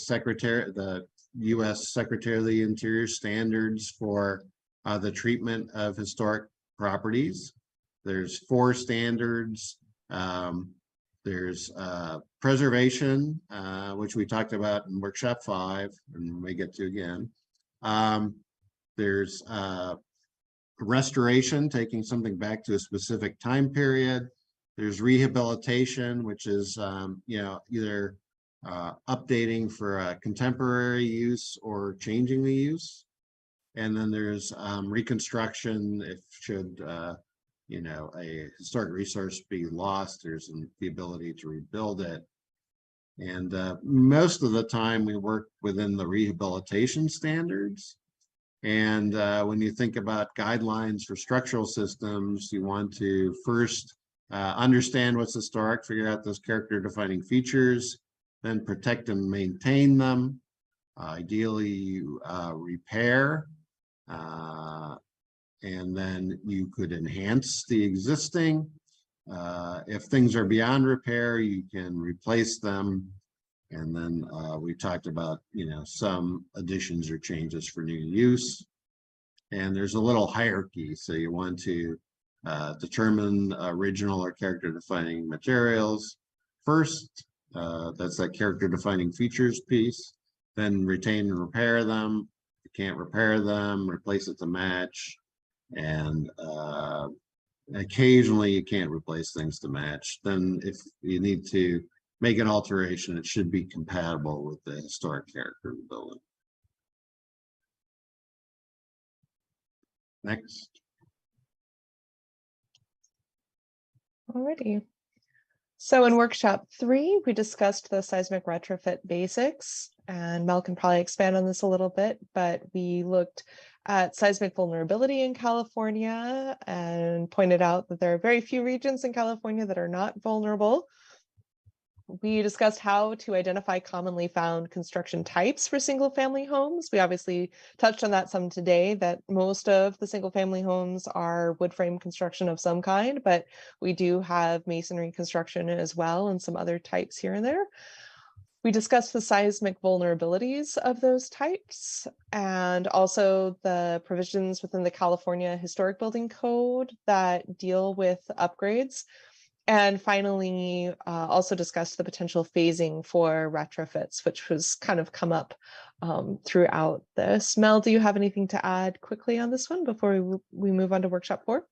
U.S. Secretary of the Interior standards for the treatment of historic properties. There's 4 standards. There's preservation, which we talked about in workshop 5, and we may get to again. There's restoration, taking something back to a specific time period. There's rehabilitation, which is either updating for contemporary use or changing the use. And then there's reconstruction. If should a historic resource be lost, there's the ability to rebuild it. And most of the time we work within the rehabilitation standards. And when you think about guidelines for structural systems, you want to first understand what's historic, figure out those character defining features, then protect and maintain them. Ideally, you repair, and then you could enhance the existing. If things are beyond repair, you can replace them. And then we talked about, some additions or changes for new use. And there's a little hierarchy. So you want to determine original or character defining materials first. That's that character defining features piece. Then retain and repair them. If you can't repair them, replace it to match. And occasionally you can't replace things to match. Then if you need to make an alteration, it should be compatible with the historic character of the building. Next. Alrighty. So in workshop 3, we discussed the seismic retrofit basics, and Mel can probably expand on this a little bit, but we looked at seismic vulnerability in California and pointed out that there are very few regions in California that are not vulnerable. We discussed how to identify commonly found construction types for single-family homes. We obviously touched on that some today, that most of the single-family homes are wood frame construction of some kind, but we do have masonry construction as well and some other types here and there. We discussed the seismic vulnerabilities of those types and also the provisions within the California Historic Building Code that deal with upgrades. And finally, also discussed the potential phasing for retrofits, which was kind of come up throughout this. Mel, do you have anything to add quickly on this one before we move on to workshop 4?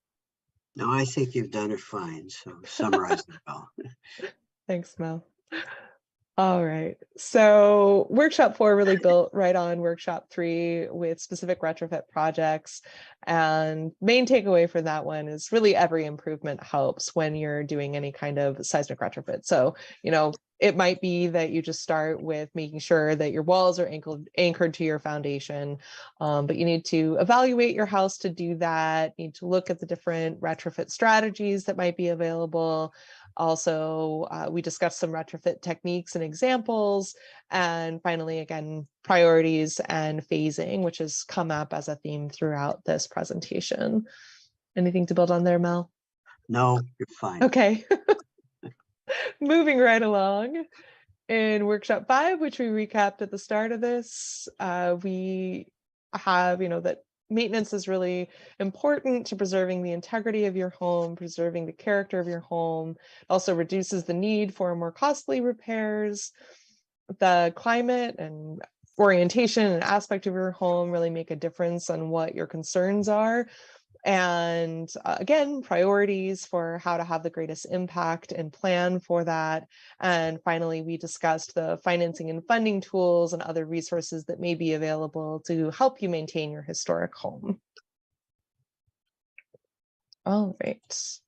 No, I think you've done it fine. So summarize it well. Thanks, Mel. All right, so workshop 4 really built right on workshop 3 with specific retrofit projects. And main takeaway for that one is really every improvement helps when you're doing any kind of seismic retrofit. So, it might be that you just start with making sure that your walls are anchored to your foundation, but you need to evaluate your house to do that. You need to look at the different retrofit strategies that might be available. Also, we discussed some retrofit techniques and examples. And finally, again, priorities and phasing, which has come up as a theme throughout this presentation. Anything to build on there, Mel? No, you're fine. Okay. Moving right along. In workshop 5, which we recapped at the start of this, we have, that maintenance is really important to preserving the integrity of your home, preserving the character of your home. It also reduces the need for more costly repairs. The climate and orientation and aspect of your home really make a difference on what your concerns are. And again, priorities for how to have the greatest impact and plan for that. And finally, we discussed the financing and funding tools and other resources that may be available to help you maintain your historic home. All right.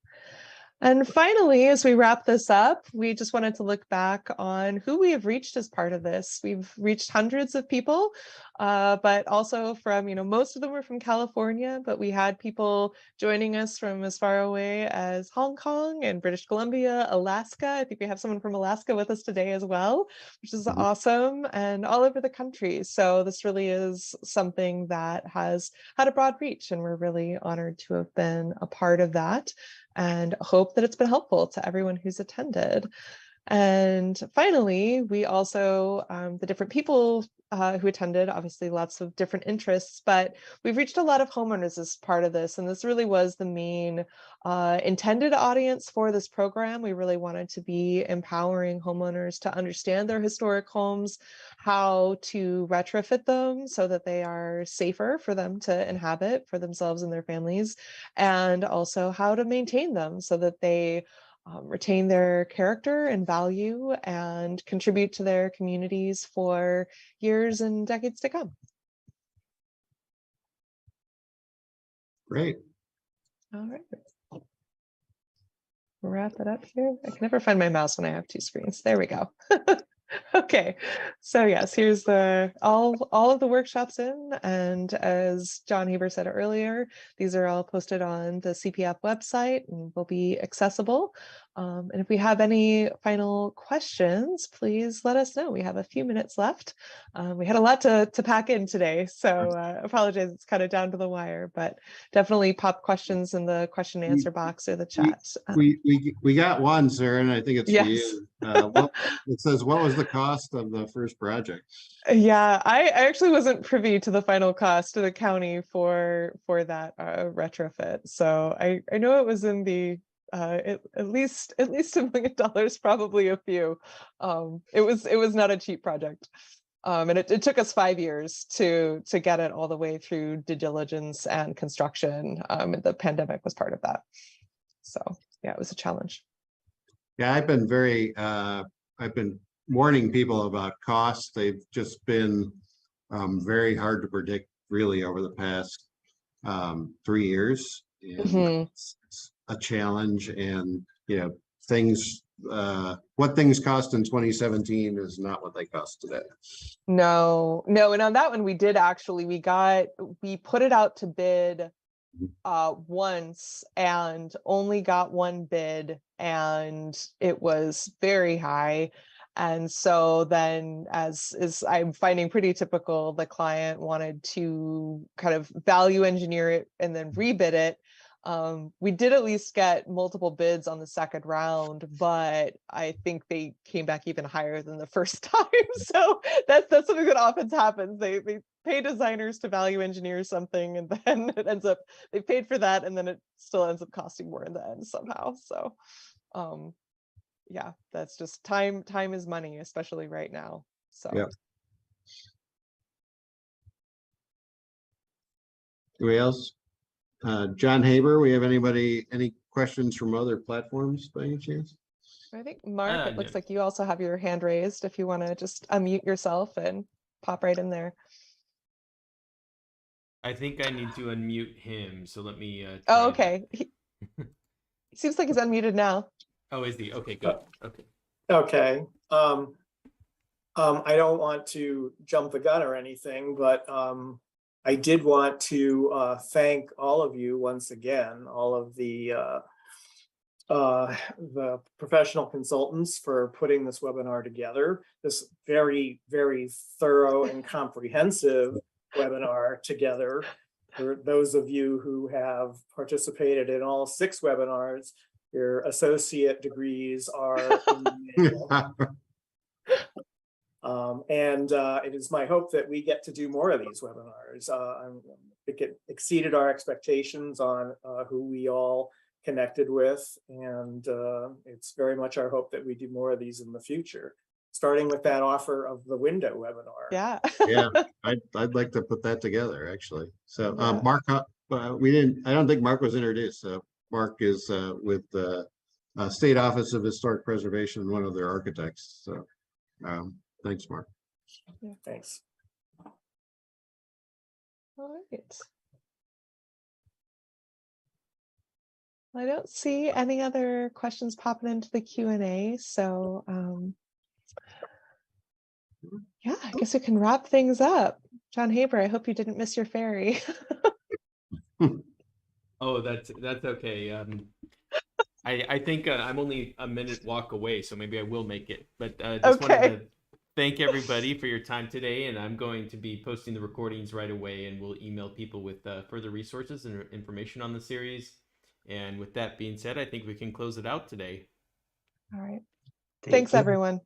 And finally, as we wrap this up, we just wanted to look back on who we have reached as part of this. We've reached hundreds of people, but also from, most of them were from California, but we had people joining us from as far away as Hong Kong and British Columbia, Alaska. I think we have someone from Alaska with us today as well, which is awesome, and all over the country. So this really is something that has had a broad reach, and we're really honored to have been a part of that, and hope that it's been helpful to everyone who's attended. And finally, we also, the different people who attended, obviously lots of different interests, but we've reached a lot of homeowners as part of this. And this really was the main intended audience for this program. We really wanted to be empowering homeowners to understand their historic homes, how to retrofit them so that they are safer for them to inhabit for themselves and their families, and also how to maintain them so that they retain their character and value and contribute to their communities for years and decades to come. Great. All right. Wrap it up here. I can never find my mouse when I have 2 screens. There we go. Okay, so yes, here's all of the workshops in, and as John Heber said earlier, these are all posted on the CPF website and will be accessible. And if we have any final questions, please let us know. We have a few minutes left. We had a lot to pack in today, so apologize, it's kind of down to the wire, but definitely pop questions in the question and answer box or the chat. We got one, Sarah, and I think it's for Yes. you. It says, what was the cost of the first project? Yeah, I actually wasn't privy to the final cost to the county for that retrofit. So I know it was in the at least $1 million, probably a few. It was not a cheap project. And it took us 5 years to get it all the way through due diligence and construction. And the pandemic was part of that. So yeah, it was a challenge. Yeah, I've been warning people about costs. They've just been very hard to predict really over the past 3 years. And it's a challenge, and things what things cost in 2017 is not what they cost today. No, and on that one, we put it out to bid once and only got one bid, and it was very high. And so then, as is I'm finding pretty typical, the client wanted to kind of value engineer it and then rebid it. We did at least get multiple bids on the second round, but I think they came back even higher than the first time. So that's something that often happens. They pay designers to value engineer something, and then it ends up they paid for that, and then it still ends up costing more in the end somehow. So yeah, that's just time is money, especially right now. So Yeah. Anybody else? John Haber, we have any questions from other platforms by any chance? I think Mark, it looks No. like you also have your hand raised if you want to just unmute yourself and pop right in there. I think I need to unmute him, so let me try Oh, that. okay. Seems like he's unmuted now. Oh, is he? Okay, good. Okay. Okay. I don't want to jump the gun or anything, but I did want to thank all of you once again, all of the professional consultants for putting this webinar together, this very, very thorough and comprehensive webinar together. For those of you who have participated in all 6 webinars, your associate degrees are in the mail. And it is my hope that we get to do more of these webinars. It exceeded our expectations on who we all connected with, and it's very much our hope that we do more of these in the future, starting with that offer of the window webinar. Yeah. Yeah, I'd like to put that together, actually. So Yeah. Mark, I don't think Mark was introduced. So Mark is with the State Office of Historic Preservation, one of their architects. So thanks, Mark. Thanks. All right. I don't see any other questions popping into the Q&A, so yeah, I guess we can wrap things up. John Haber, I hope you didn't miss your ferry. Oh, that's okay. I think I'm only a minute walk away, so maybe I will make it. But just wanted Okay. to thank everybody for your time today, and I'm going to be posting the recordings right away, and we'll email people with further resources and information on the series. And with that being said, I think we can close it out today. All right. Thank Thanks, you. everyone.